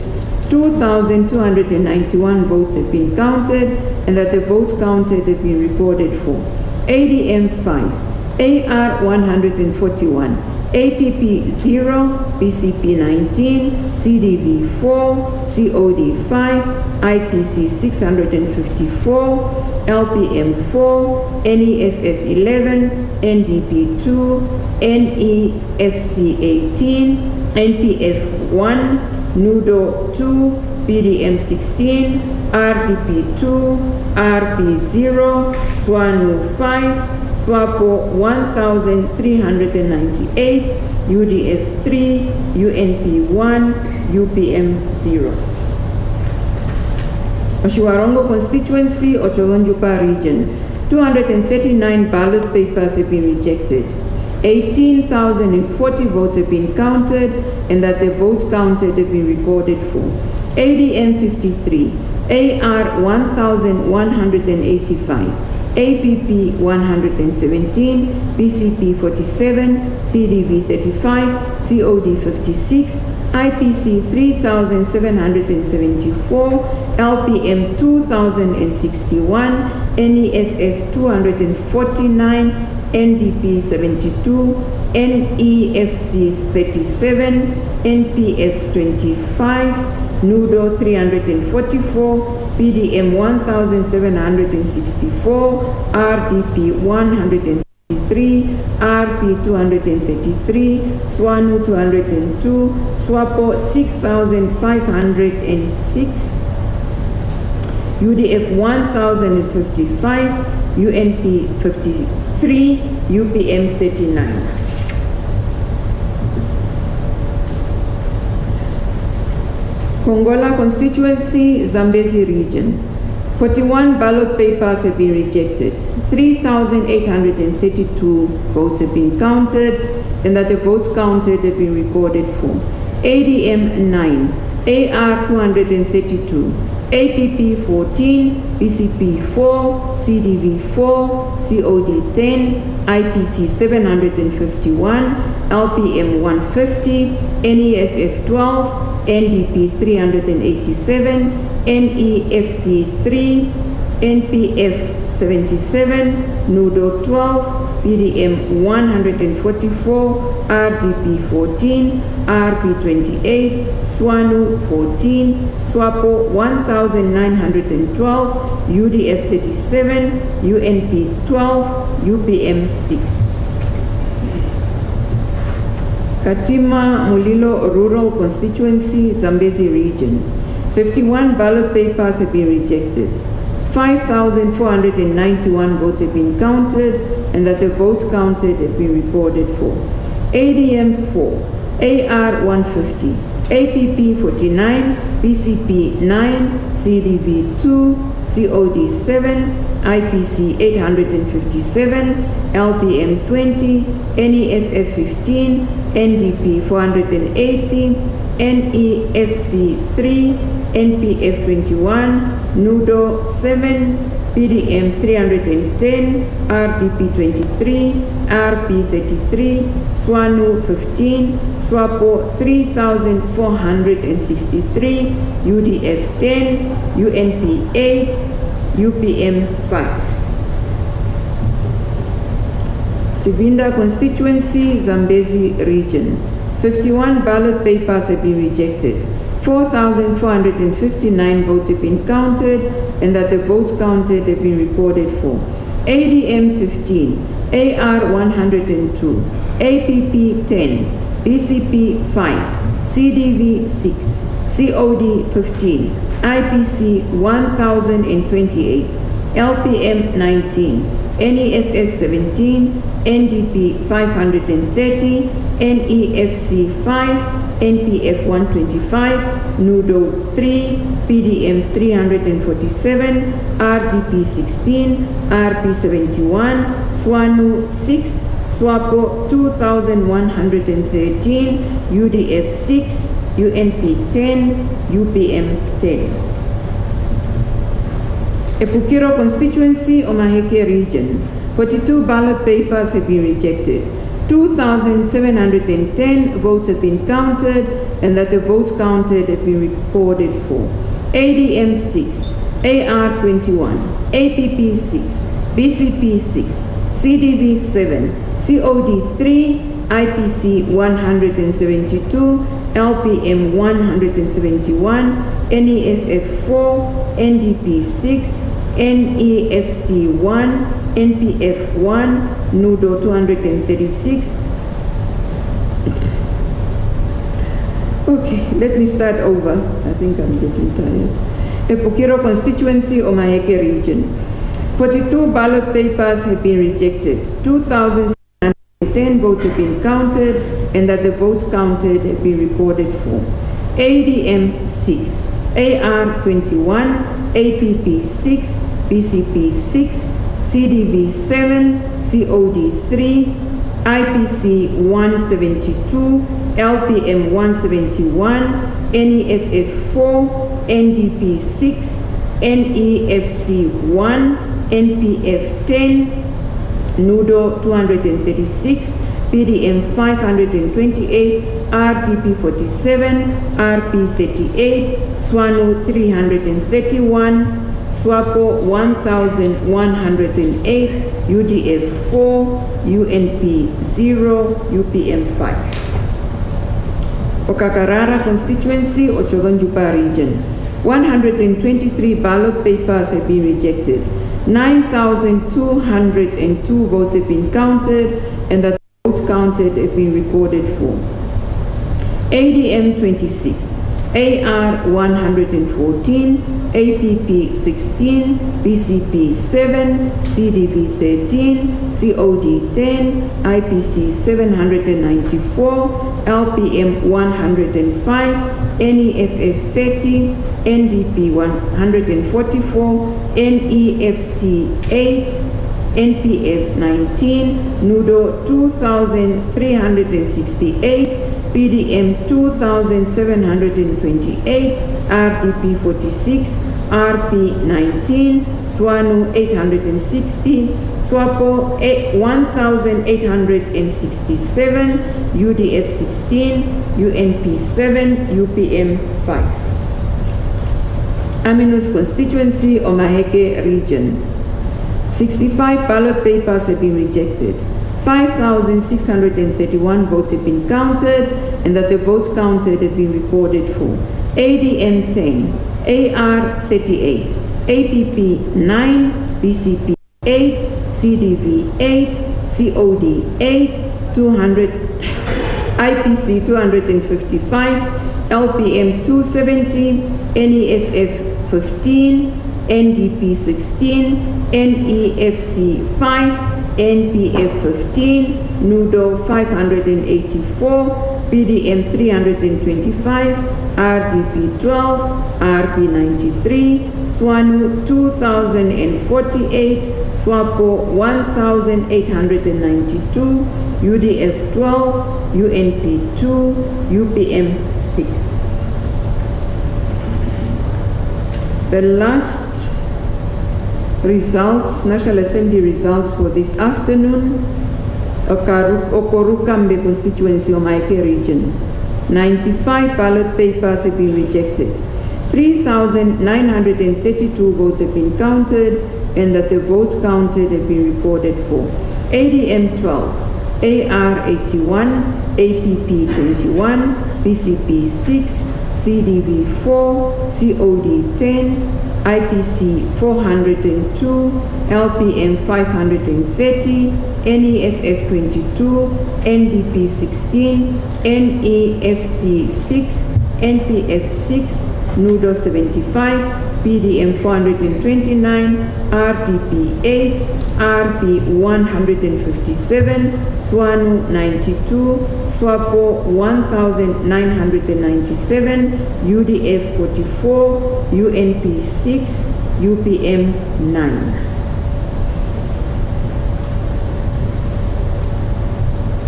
2,291 votes have been counted, and that the votes counted have been recorded for. ADM 5, AR 141, APP 0, BCP 19, CDB 4, COD 5, IPC 654, LPM 4, NEFF 11, NDP 2, NEFC 18, NPF 1, NUDO 2, PDM 16, RDP 2, RP 0, SWANU 5, SWAPO 1,398, UDF 3, UNP 1, UPM 0. Oshiwarongo Constituency, Otolonjupa Region. 239 ballot papers have been rejected. 18,040 votes have been counted and that the votes counted have been recorded for. ADM 53, AR 1,185, APP 117, BCP 47, CDV 35, COD 56, IPC 3,774, LPM 2,061, NEFF 249, NDP 72, NEFC 37, NPF 25, NUDO 344, PDM 1,764, RDP 153, RP 233, SWANU 202, SWAPO 6,506, UDF 1,055, UNP 53, UPM 39. Kongola constituency, Zambezi region. 41 ballot papers have been rejected. 3,832 votes have been counted, and that the votes counted have been recorded for. ADM 9, AR 232, APP 14, BCP 4, CDV 4, COD 10, IPC 751, LPM 150, NEFF 12, NDP 387, NEFC 3, NPF 77, NUDO 12, PDM 144, RDP 14, RP 28, SWANU 14, SWAPO 1912, UDF 37, UNP 12, UPM 6. Katima Mulilo Rural Constituency, Zambezi region. 51 ballot papers have been rejected. 5,491 votes have been counted, and that the votes counted have been recorded for. ADM 4, AR 150, APP 49, BCP 9, CDV 2, COD 7, IPC 857, LPM 20, NEFF 15, NDP 480, NEFC 3, NPF 21, NUDO 7, PDM 310, RDP 23, RP 33, SWANU 15, SWAPO 3,463, UDF 10, UNP 8, UPM 5. Sibinda constituency, Zambezi region. 51 ballot papers have been rejected. 4,459 votes have been counted, and that the votes counted have been recorded for. ADM 15, AR 102, APP 10, BCP 5, CDV 6, COD 15, IPC 1028, LPM 19, NEFF 17, NDP 530, NEFC 5, NPF 125, NUDO 3, PDM 347, RDP 16, RP 71, SWANU 6, SWAPO 2113, UDF 6, UNP 10, UPM 10. Epukiro constituency, Omaheke region. 42 ballot papers have been rejected. 2,710 votes have been counted, and that the votes counted have been recorded for. ADM 6, AR 21, APP 6, BCP 6, CDV 7, COD 3, IPC 172, LPM 171, NEFF 4, NDP 6, NEFC 1, NPF 1, NUDO 236. Okay, let me start over. I think I'm getting tired. Epukiro constituency, Omaheke region. 42 ballot papers have been rejected. 2,710 votes have been counted, and that the votes counted have been recorded for. ADM 6, AR 21, APP 6, BCP 6, CDV 7, COD 3, IPC 172, LPM 171, NEFF 4, NDP 6, NEFC 1, NPF 10, NUDO 236, PDM 528, RDP 47, RP 38, SWANU 331, SWAPO 1108, UDF 4, UNP 0, UPM 5. Okakarara constituency, Ochogonjupa region. 123 ballot papers have been rejected. 9,202 votes have been counted, and the votes counted have been recorded for. ADM 26, AR 114, APP 16, BCP 7, CDB 13, COD 10, IPC 794, LPM 105, NEFF 30, NDP 144, NEFC 8, NPF 19, NUDO 2,368, PDM 2,728, RDP 46, RP 19, SWANU 860, SWAPO 1,867, UDF 16, UNP 7, UPM 5. Aminus constituency, Omaheke region. 65 ballot papers have been rejected. 5,631 votes have been counted, and that the votes counted have been recorded for. ADM 10, AR 38, APP 9, BCP 8, CDB 8, COD 8, 200, IPC 255, LPM 270, NEFF 15, NDP 16, NEFC 5, NPF 15, NUDO 584, PDM 325, RDP 12, RP 93, SWANU 2048, SWAPO 1892, UDF 12, UNP 2, UPM 6. The last results, National Assembly results for this afternoon, Okorukambe constituency, Omaheke region. 95 ballot papers have been rejected. 3,932 votes have been counted, and that the votes counted have been reported for. ADM 12, AR 81, APP 21, BCP 6, CDB 4, COD 10, IPC 402, LPM 530, NEFF 22, NDP 16, NEFC 6, NPF 6, NUDO 75, PDM 429, RDP 8, RP 157, SWANU 92, SWAPO 1997, UDF 44, UNP 6, UPM 9.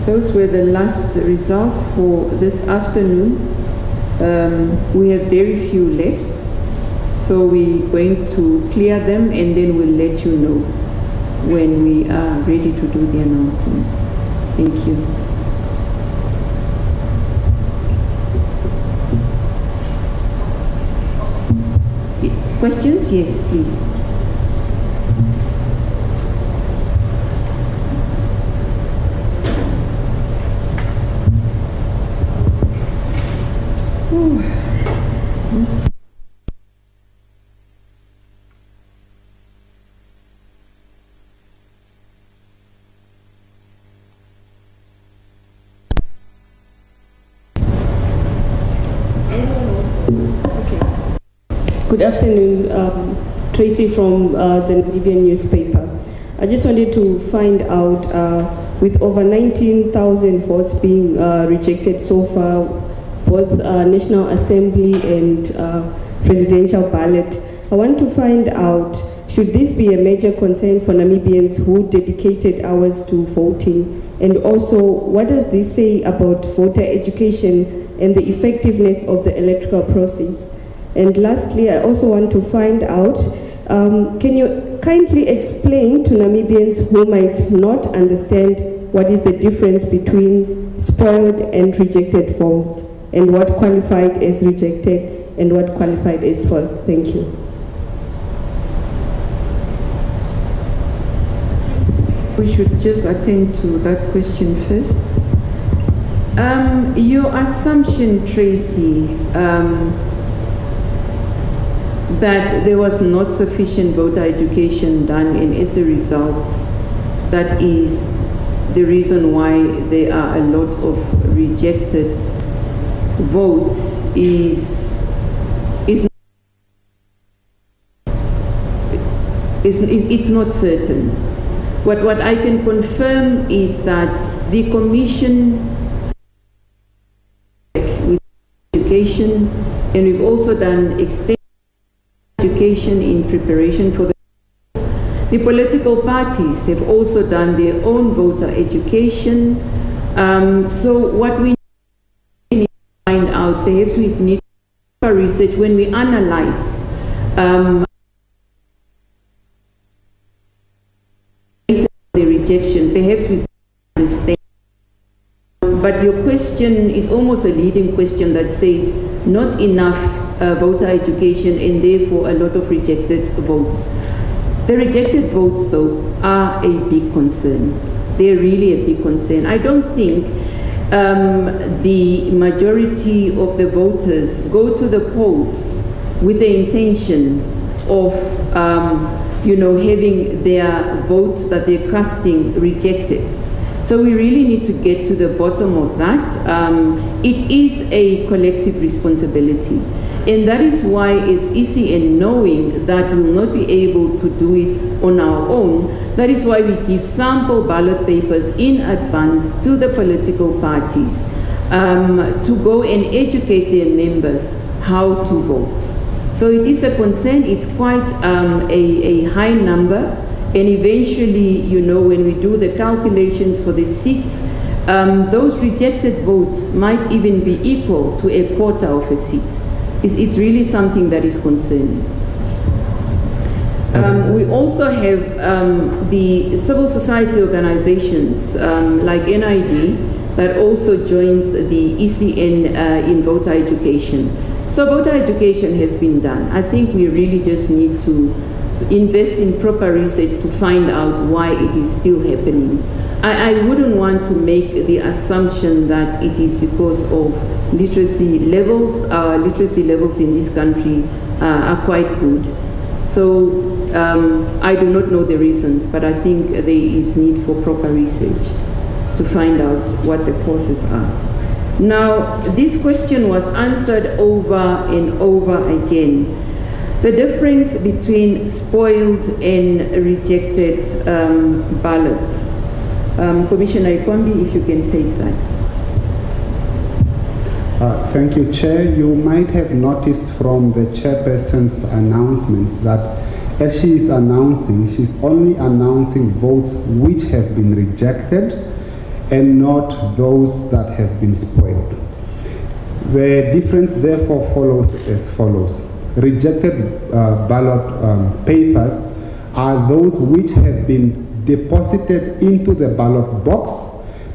Those were the last results for this afternoon. We have very few left, so we're going to clear them and then we'll let you know when we are ready to do the announcement. Thank you. Questions? Yes, please. Good afternoon, Tracy from the Namibian newspaper. I just wanted to find out, with over 19,000 votes being rejected so far, both National Assembly and presidential ballot, I want to find out, Should this be a major concern for Namibians who dedicated hours to voting? And also, what does this say about voter education and the effectiveness of the electoral process? And lastly, I also want to find out, can you kindly explain to Namibians who might not understand what is the difference between spoiled and rejected votes, and what qualified as rejected and what qualified as spoiled? Thank you. We should just attend to that question first. Your assumption, Tracy, that there was not sufficient voter education done, and as a result, that is the reason why there are a lot of rejected votes it's not certain. What I can confirm is that the Commission with education, and we've also done extensive education in preparation for the political parties have also done their own voter education. So what we need to find out, perhaps we need research when we analyze the rejection, perhaps we understand. But your question is almost a leading question that says not enough voter education and therefore a lot of rejected votes. The rejected votes, though, are a big concern. They're really a big concern. I don't think the majority of the voters go to the polls with the intention of having their vote that they're casting rejected. So we really need to get to the bottom of that. It is a collective responsibility. And that is why, as ECN, knowing that we will not be able to do it on our own, that is why we give sample ballot papers in advance to the political parties to go and educate their members how to vote. So it is a concern. It's quite a high number. And eventually, when we do the calculations for the seats, those rejected votes might even be equal to a quarter of a seat. It's really something that is concerning. We also have the civil society organizations like NID that also joins the ECN in voter education. So voter education has been done. I think we really just need to invest in proper research to find out why it is still happening. I wouldn't want to make the assumption that it is because of literacy levels. Our literacy levels in this country are quite good. So I do not know the reasons, but I think there is need for proper research to find out what the causes are. Now, this question was answered over and over again. The difference between spoiled and rejected ballots. Commissioner Ikwambi, if you can take that. Thank you, Chair. You might have noticed from the chairperson's announcements that as she is announcing, she's only announcing votes which have been rejected and not those that have been spoiled. The difference therefore follows as follows. Rejected ballot papers are those which have been deposited into the ballot box,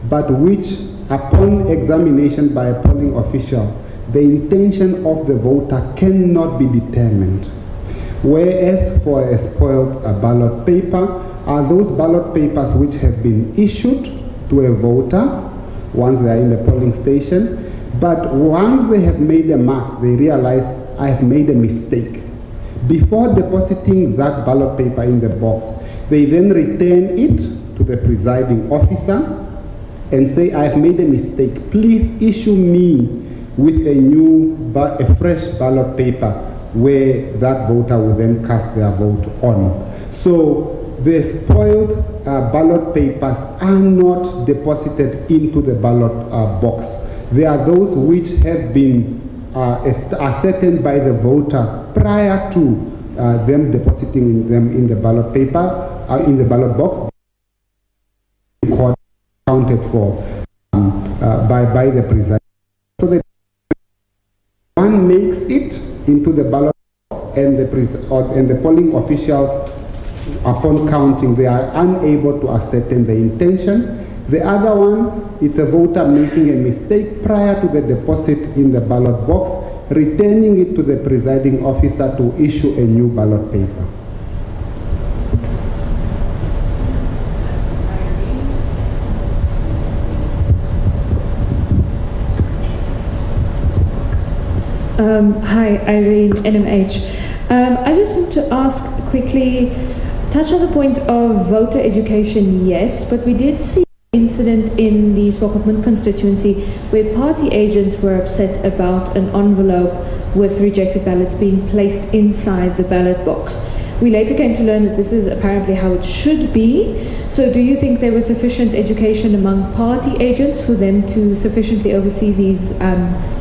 but which, upon examination by a polling official, the intention of the voter cannot be determined. Whereas for a spoiled ballot paper are those ballot papers which have been issued to a voter once they are in the polling station, but once they have made a mark, they realize, I have made a mistake. Before depositing that ballot paper in the box, they then return it to the presiding officer and say, I have made a mistake. Please issue me with a fresh ballot paper where that voter will then cast their vote on. So the spoiled ballot papers are not deposited into the ballot box. They are those which have been ascertained by the voter prior to them depositing them in the ballot paper, in the ballot box, counted for by the presiding. So that one makes it into the ballot box, and the polling officials, upon counting, they are unable to ascertain the intention. The other one, it's a voter making a mistake prior to the deposit in the ballot box, returning it to the presiding officer to issue a new ballot paper. Hi, Irene, NMH. I just want to ask quickly, touch on the point of voter education, yes, but we did see an incident in the Swakopmund constituency where party agents were upset about an envelope with rejected ballots being placed inside the ballot box. We later came to learn that this is apparently how it should be. So do you think there was sufficient education among party agents for them to sufficiently oversee these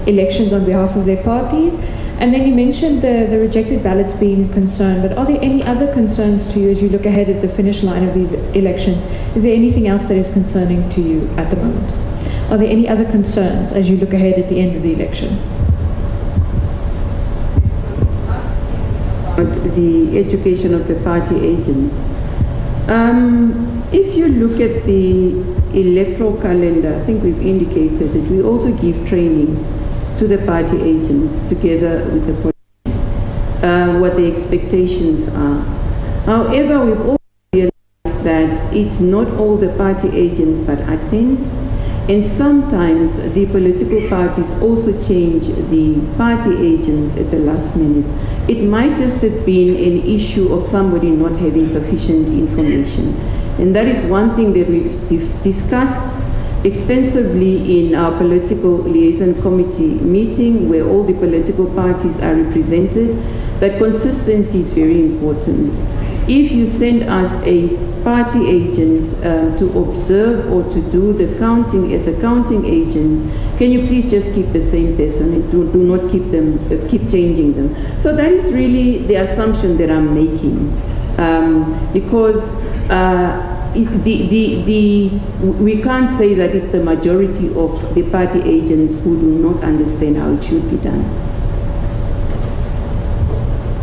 elections on behalf of their parties? And then you mentioned the rejected ballots being a concern, but are there any other concerns to you as you look ahead at the finish line of these elections? Is there anything else that is concerning to you at the moment? Are there any other concerns as you look ahead at the end of the elections? The education of the party agents. If you look at the electoral calendar, I think we've indicated that we also give training to the party agents together with the police, what the expectations are. However, we've also realized that it's not all the party agents that attend, and sometimes the political parties also change the party agents at the last minute. It might just have been an issue of somebody not having sufficient information. And that is one thing that we've discussed extensively in our political liaison committee meeting, where all the political parties are represented, that consistency is very important. If you send us a party agent to observe or to do the counting as a counting agent, can you please just keep the same person and do not keep changing them? So that is really the assumption that I'm making, because we can't say that it's the majority of the party agents who do not understand how it should be done.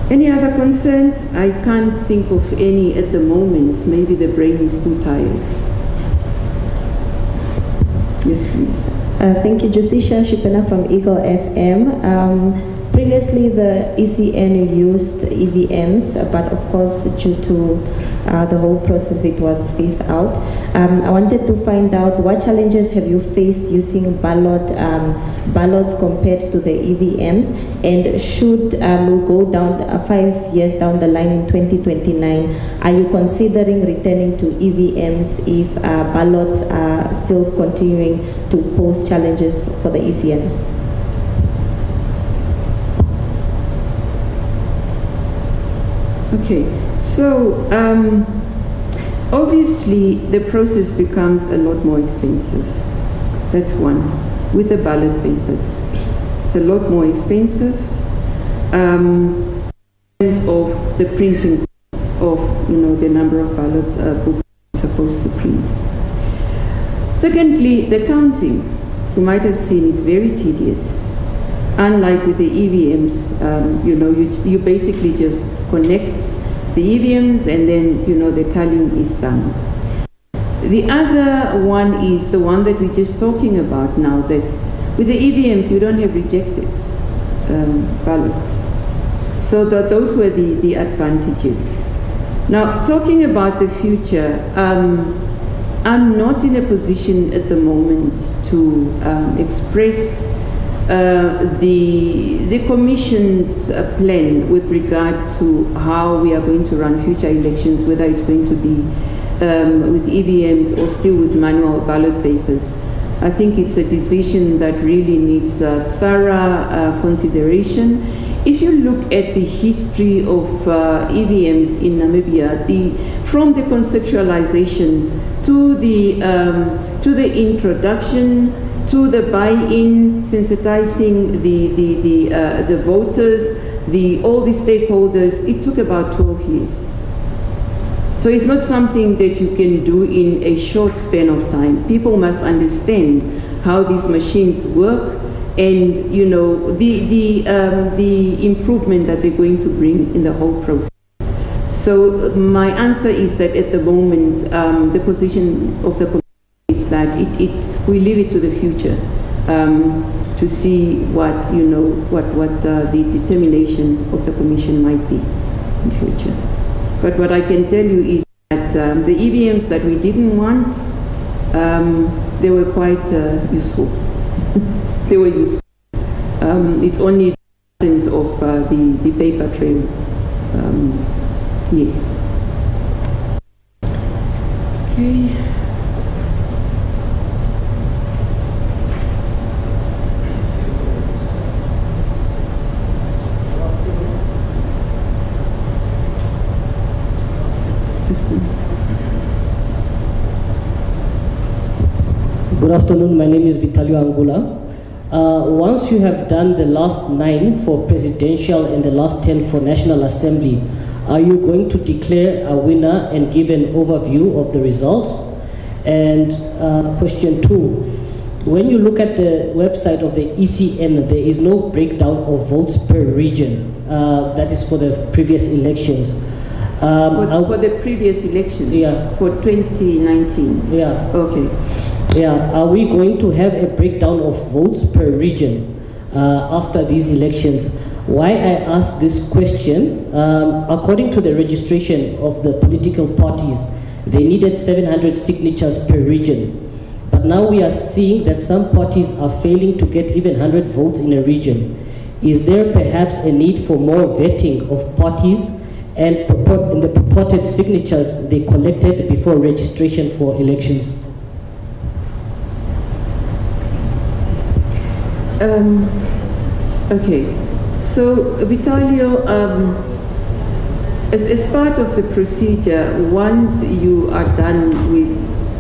Any other concerns? I can't think of any at the moment. Maybe the brain is too tired. Yes, please. Thank you, Justicia Shipena from Eagle FM. Previously, the ECN used EVMs, but of course, due to the whole process, it was phased out. I wanted to find out what challenges have you faced using ballots compared to the EVMs, and should we go down 5 years down the line in 2029, are you considering returning to EVMs if ballots are still continuing to pose challenges for the ECN? Okay, so obviously the process becomes a lot more expensive. That's one, with the ballot papers. It's a lot more expensive in terms of the printing costs of, the number of ballot books you're supposed to print. Secondly, the counting. You might have seen it's very tedious. Unlike with the EVMs, you basically just connect the EVMs and then, the tallying is done. The other one is the one that we're just talking about now, that with the EVMs you don't have rejected ballots. So those were the advantages. Now, talking about the future, I'm not in a position at the moment to express the Commission's plan with regard to how we are going to run future elections, whether it's going to be with EVMs or still with manual ballot papers. I think it's a decision that really needs thorough consideration. If you look at the history of EVMs in Namibia, from the conceptualization to the introduction, to the buy-in, sensitizing the voters, all the stakeholders, it took about 12 years. So it's not something that you can do in a short span of time. People must understand how these machines work, and you know the improvement that they're going to bring in the whole process. So my answer is that at the moment, the position of the committee is that we leave it to the future to see what the determination of the Commission might be in future. But what I can tell you is that the EVMs that we didn't want, they were quite useful. They were useful. It's only the sense of the paper trail. Yes. Okay. Good afternoon, my name is Vitalio Angula. Once you have done the last 9 for presidential and the last 10 for National Assembly, are you going to declare a winner and give an overview of the results? And question 2, when you look at the website of the ECN, there is no breakdown of votes per region. That is for the previous elections. For the previous election? Yeah. For 2019? Yeah. Okay. Yeah, are we going to have a breakdown of votes per region after these elections? Why I ask this question, according to the registration of the political parties, they needed 700 signatures per region. But now we are seeing that some parties are failing to get even 100 votes in a region. Is there perhaps a need for more vetting of parties and the purported signatures they collected before registration for elections? Okay, so Vitalio, as part of the procedure, once you are done with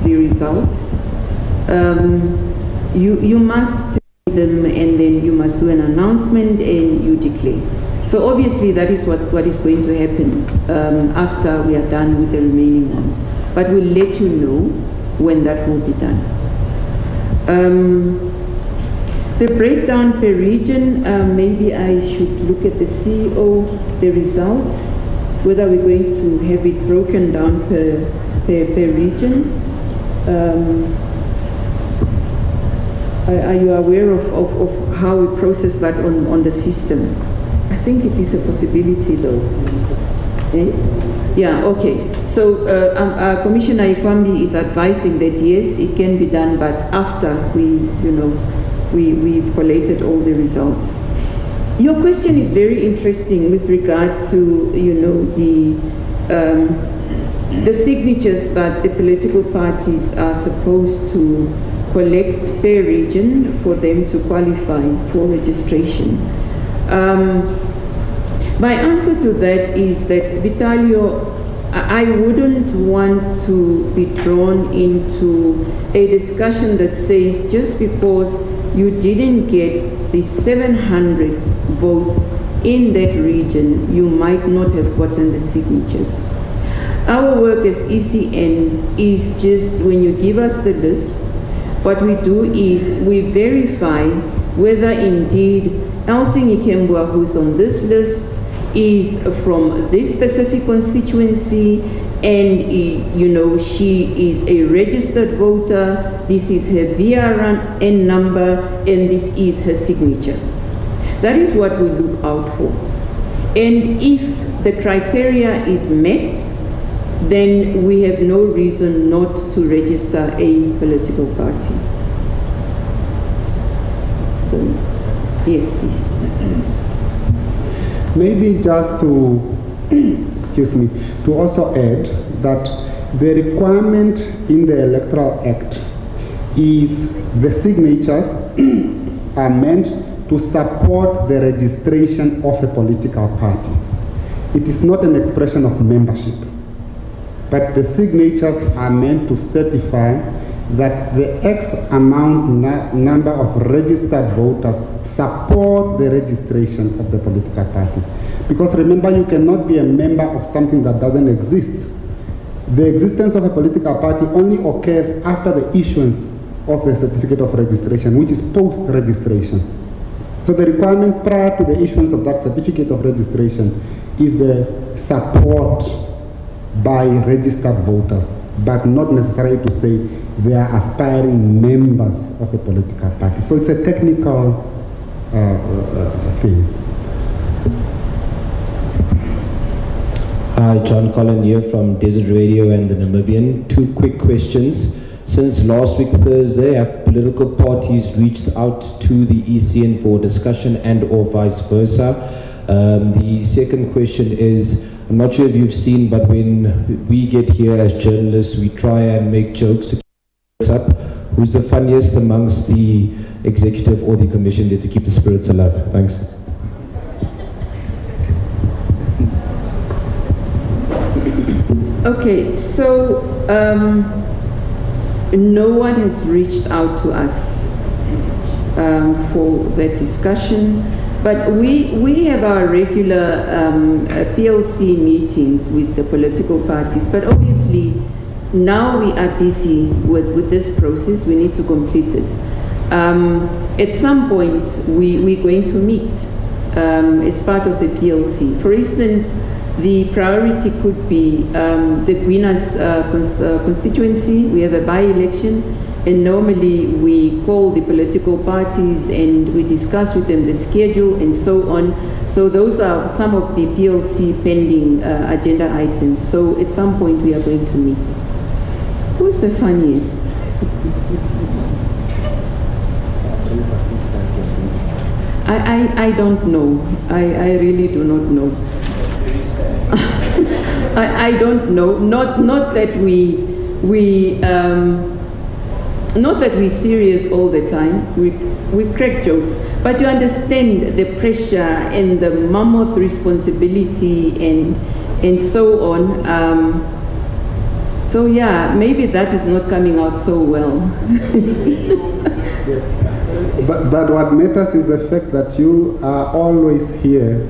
the results, you must do them, and then you must do an announcement and you declare. So obviously that is what is going to happen after we are done with the remaining ones. But we'll let you know when that will be done. The breakdown per region, maybe I should look at the CEO, the results, whether we're going to have it broken down per region. Are you aware of how we process that on the system? I think it is a possibility though. Eh? Yeah, okay. So Commissioner Ikwambi is advising that yes, it can be done, but after we collated all the results. Your question is very interesting with regard to, the signatures that the political parties are supposed to collect per region for them to qualify for registration. My answer to that is that, Vitalio, I wouldn't want to be drawn into a discussion that says just because you didn't get the 700 votes in that region, you might not have gotten the signatures. Our work as ECN is just when you give us the list, what we do is we verify whether indeed Elsie Nikembua, who's on this list, is from this specific constituency, and she is a registered voter. This is her VRN number, and this is her signature. That is what we look out for. And if the criteria is met, then we have no reason not to register a political party. So, yes, please. Maybe just to, excuse me, to also add that the requirement in the Electoral Act is the signatures are meant to support the registration of a political party. It is not an expression of membership, but the signatures are meant to certify that the X amount number of registered voters support the registration of the political party. Because remember, you cannot be a member of something that doesn't exist. The existence of a political party only occurs after the issuance of a certificate of registration, which is post-registration. So the requirement prior to the issuance of that certificate of registration is the support by registered voters, but not necessarily to say they are aspiring members of a political party. So it's a technical thing. Hi, John Collin here from Desert Radio and the Namibian. 2 quick questions. Since last week Thursday, have political parties reached out to the ECN for discussion and or vice versa? The second question is, I'm not sure if you've seen, but when we get here as journalists, we try and make jokes to keep it up. Who's the funniest amongst the executive or the commission there to keep the spirits alive? Thanks. Okay, so no one has reached out to us for that discussion, but we have our regular PLC meetings with the political parties, but obviously now we are busy with this process. We need to complete it. At some point we're going to meet as part of the PLC. For instance, the priority could be the Gwinas constituency. We have a by-election, and normally we call the political parties and we discuss with them the schedule and so on. So those are some of the PLC pending agenda items. So at some point we are going to meet. Who's the funniest? I don't know. I really do not know. I don't know. Not that not that we're serious all the time. We crack jokes, but you understand the pressure and the mammoth responsibility and so on. So yeah, maybe that is not coming out so well. But what matters is the fact that you are always here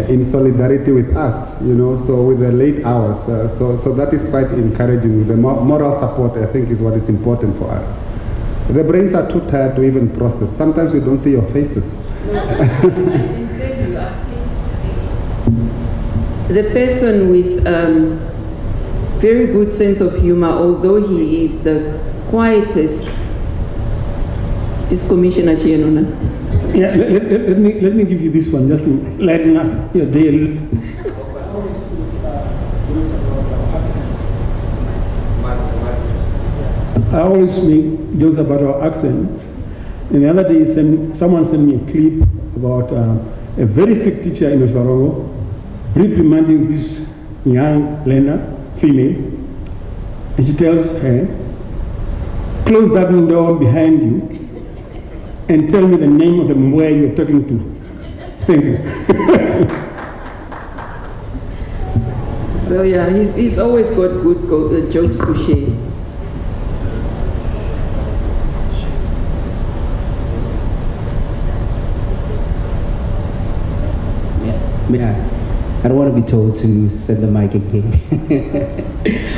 in solidarity with us, you know, so with the late hours. So that is quite encouraging. The moral support, I think, is what is important for us. The brains are too tired to even process. Sometimes we don't see your faces. The person with very good sense of humor, although he is the quietest, is Commissioner Chienona. Yeah, let me give you this one just to lighten up your day. I always make jokes about our accents. And the other day, someone sent me a clip about a very strict teacher in Oswarongo reprimanding this young learner, female, and she tells her, "Close that door behind you and tell me the name of the boy you're talking to." Thank you. So yeah, he's always got good jokes to share. I don't want to be told to send the mic again.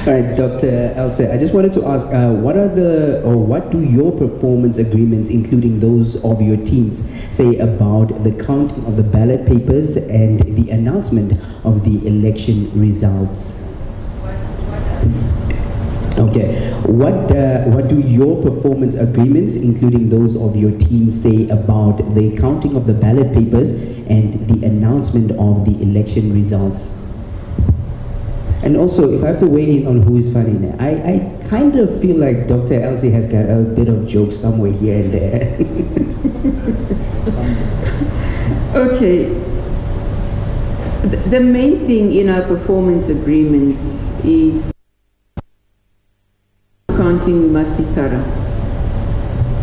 All right, Dr. Else, I just wanted to ask, what do your performance agreements, including those of your teams, say about the counting of the ballot papers and the announcement of the election results? Okay, what do your performance agreements, including those of your team, say about the counting of the ballot papers and the announcement of the election results? And also, if I have to weigh in on who is funny now, I kind of feel like Dr. Elsie has got a bit of jokes somewhere here and there. Okay. The main thing in our performance agreements is counting must be thorough.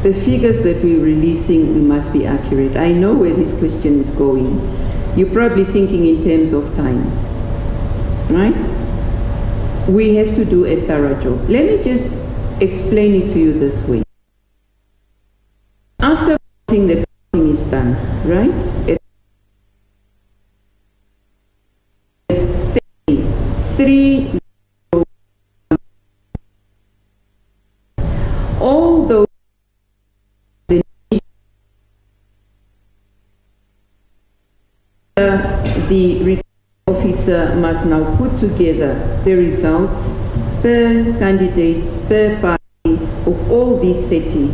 The figures that we're releasing, we must be accurate. I know where this question is going. You're probably thinking in terms of time, right? We have to do a thorough job. Let me just explain it to you this way. After counting, the counting is done, right? Three. All those the returning officer must now put together the results per candidate, per party of all the 30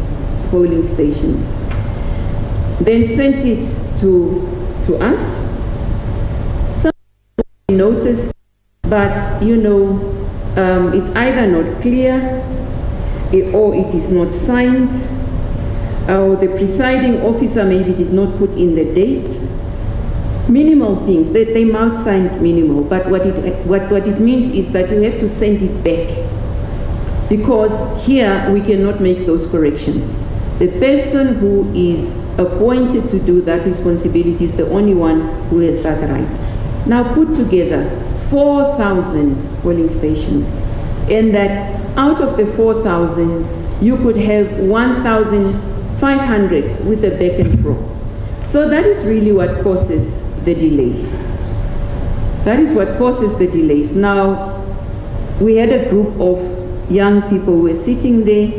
polling stations. Then sent it to us. Some noticed, but you know, it's either not clear or it is not signed, or the presiding officer maybe did not put in the date. Minimal things, they might sign minimal, but what it means is that you have to send it back, because here we cannot make those corrections. The person who is appointed to do that responsibility is the only one who has that right. Now put together 4,000 polling stations, and that out of the 4,000, you could have 1,500 with the back and forth. So that is really what causes the delays. That is what causes the delays. Now, we had a group of young people who were sitting there.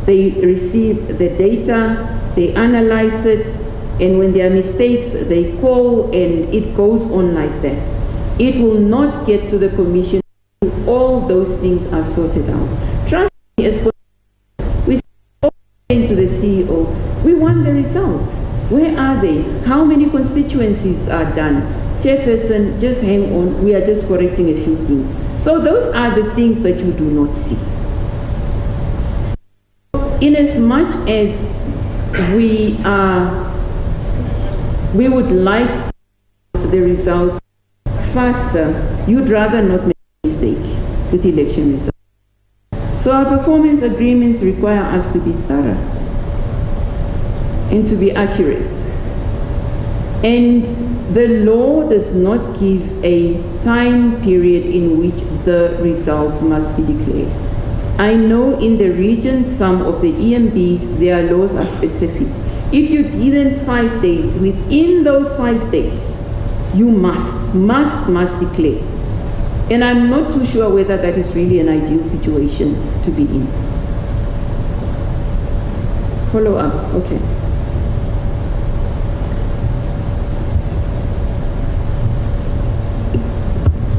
They receive the data, they analyze it, and when there are mistakes, they call, and it goes on like that. It will not get to the commission until all those things are sorted out. Trust me, as we say to the CEO, we want the results. Where are they? How many constituencies are done? Chairperson, just hang on, we are just correcting a few things. So those are the things that you do not see. In as much as we would like the results faster, you'd rather not make a mistake with election results. So our performance agreements require us to be thorough and to be accurate. And the law does not give a time period in which the results must be declared. I know in the region, some of the EMBs, their laws are specific. If you're given 5 days, within those 5 days, you must declare. And I'm not too sure whether that is really an ideal situation to be in. Follow up, okay.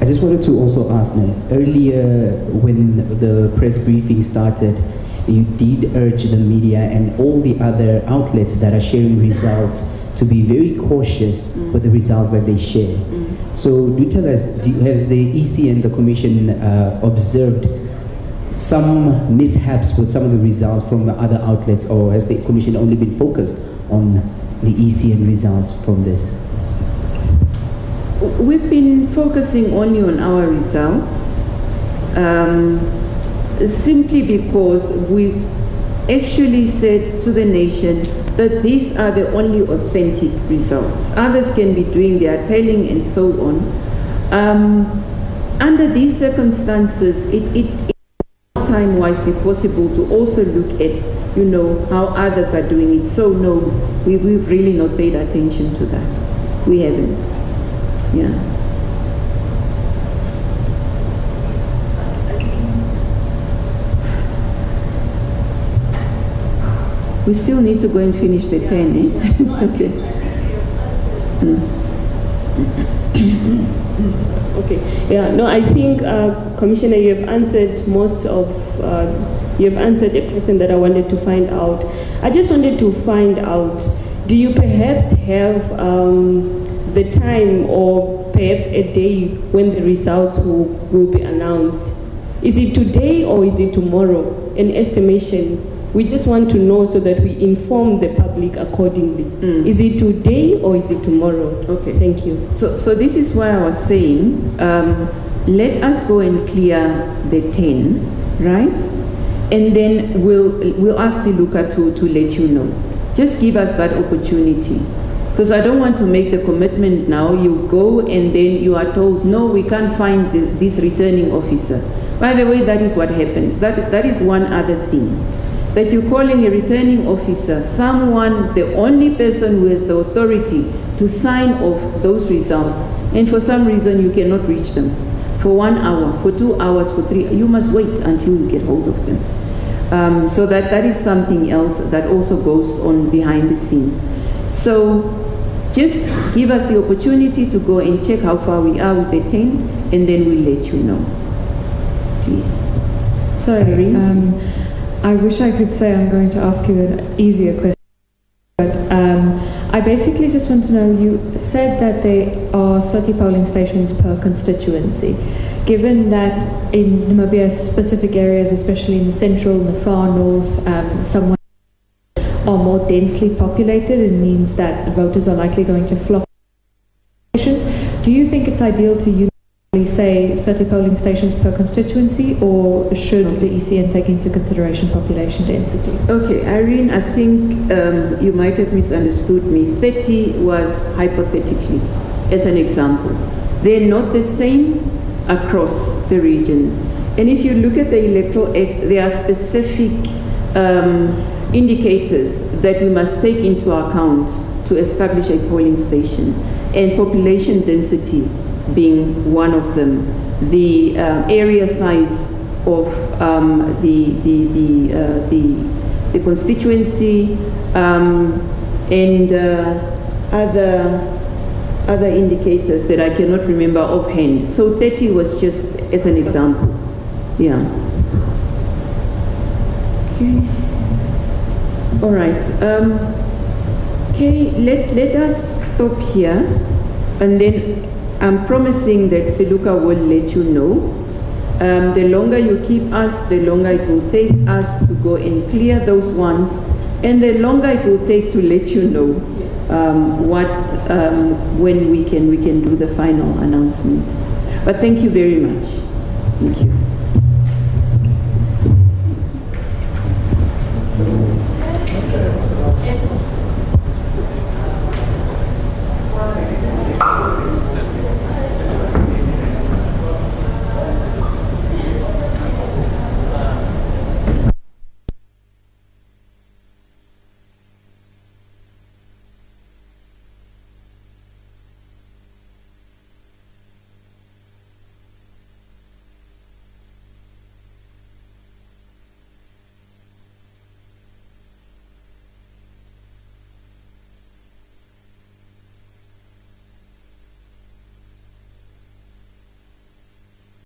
I just wanted to also ask, earlier when the press briefing started, you did urge the media and all the other outlets that are sharing results to be very cautious with the results that they share. So do tell us, has the EC and the Commission observed some mishaps with some of the results from the other outlets, or has the Commission only been focused on the EC and results from this? We've been focusing only on our results, simply because we've actually said to the nation that these are the only authentic results. Others can be doing their telling and so on. Under these circumstances, it time-wise be possible to also look at, you know, how others are doing it. So no, we've really not paid attention to that. We haven't. Yeah. We still need to go and finish the 10, eh? Okay. Okay. Yeah. No, I think, Commissioner, you have answered most of. You have answered a question that I wanted to find out. I just wanted to find out: do you perhaps have the time, or perhaps a day when the results will be announced? Is it today or is it tomorrow? An estimation. We just want to know so that we inform the public accordingly. Is it today or is it tomorrow? Okay. Thank you. So this is why I was saying, let us go and clear the 10, right? And then we'll ask Siluka to let you know. Just give us that opportunity. Because I don't want to make the commitment now. You go and then you are told, no, we can't find this returning officer. By the way, that is what happens. That is one other thing. That you're calling a returning officer, someone, the only person who has the authority to sign off those results, and for some reason you cannot reach them. For 1 hour, for 2 hours, for 3, you must wait until you get hold of them. So that is something else that also goes on behind the scenes. So just give us the opportunity to go and check how far we are with the 10, and then we'll let you know. Please. Sorry, I wish I could say I'm going to ask you an easier question, but I basically just want to know, you said that there are 30 polling stations per constituency. Given that in Namibia specific areas, especially in the central and the far north, some are more densely populated, it means that voters are likely going to flock to stations. Do you think it's ideal to uniformly say 30 polling stations per constituency, or should the ECN take into consideration population density? Okay, Irene, I think you might have misunderstood me. 30 was hypothetically, as an example. They're not the same across the regions. And if you look at the Electoral Act, there are specific indicators that we must take into account to establish a polling station, and population density being one of them. The area size of the constituency, and other indicators that I cannot remember offhand. So 30 was just as an example. Yeah. Okay. All right. Okay, let us stop here, and then I'm promising that Siluka will let you know. The longer you keep us, the longer it will take us to go and clear those ones, and the longer it will take to let you know when we can do the final announcement. But thank you very much. Thank you.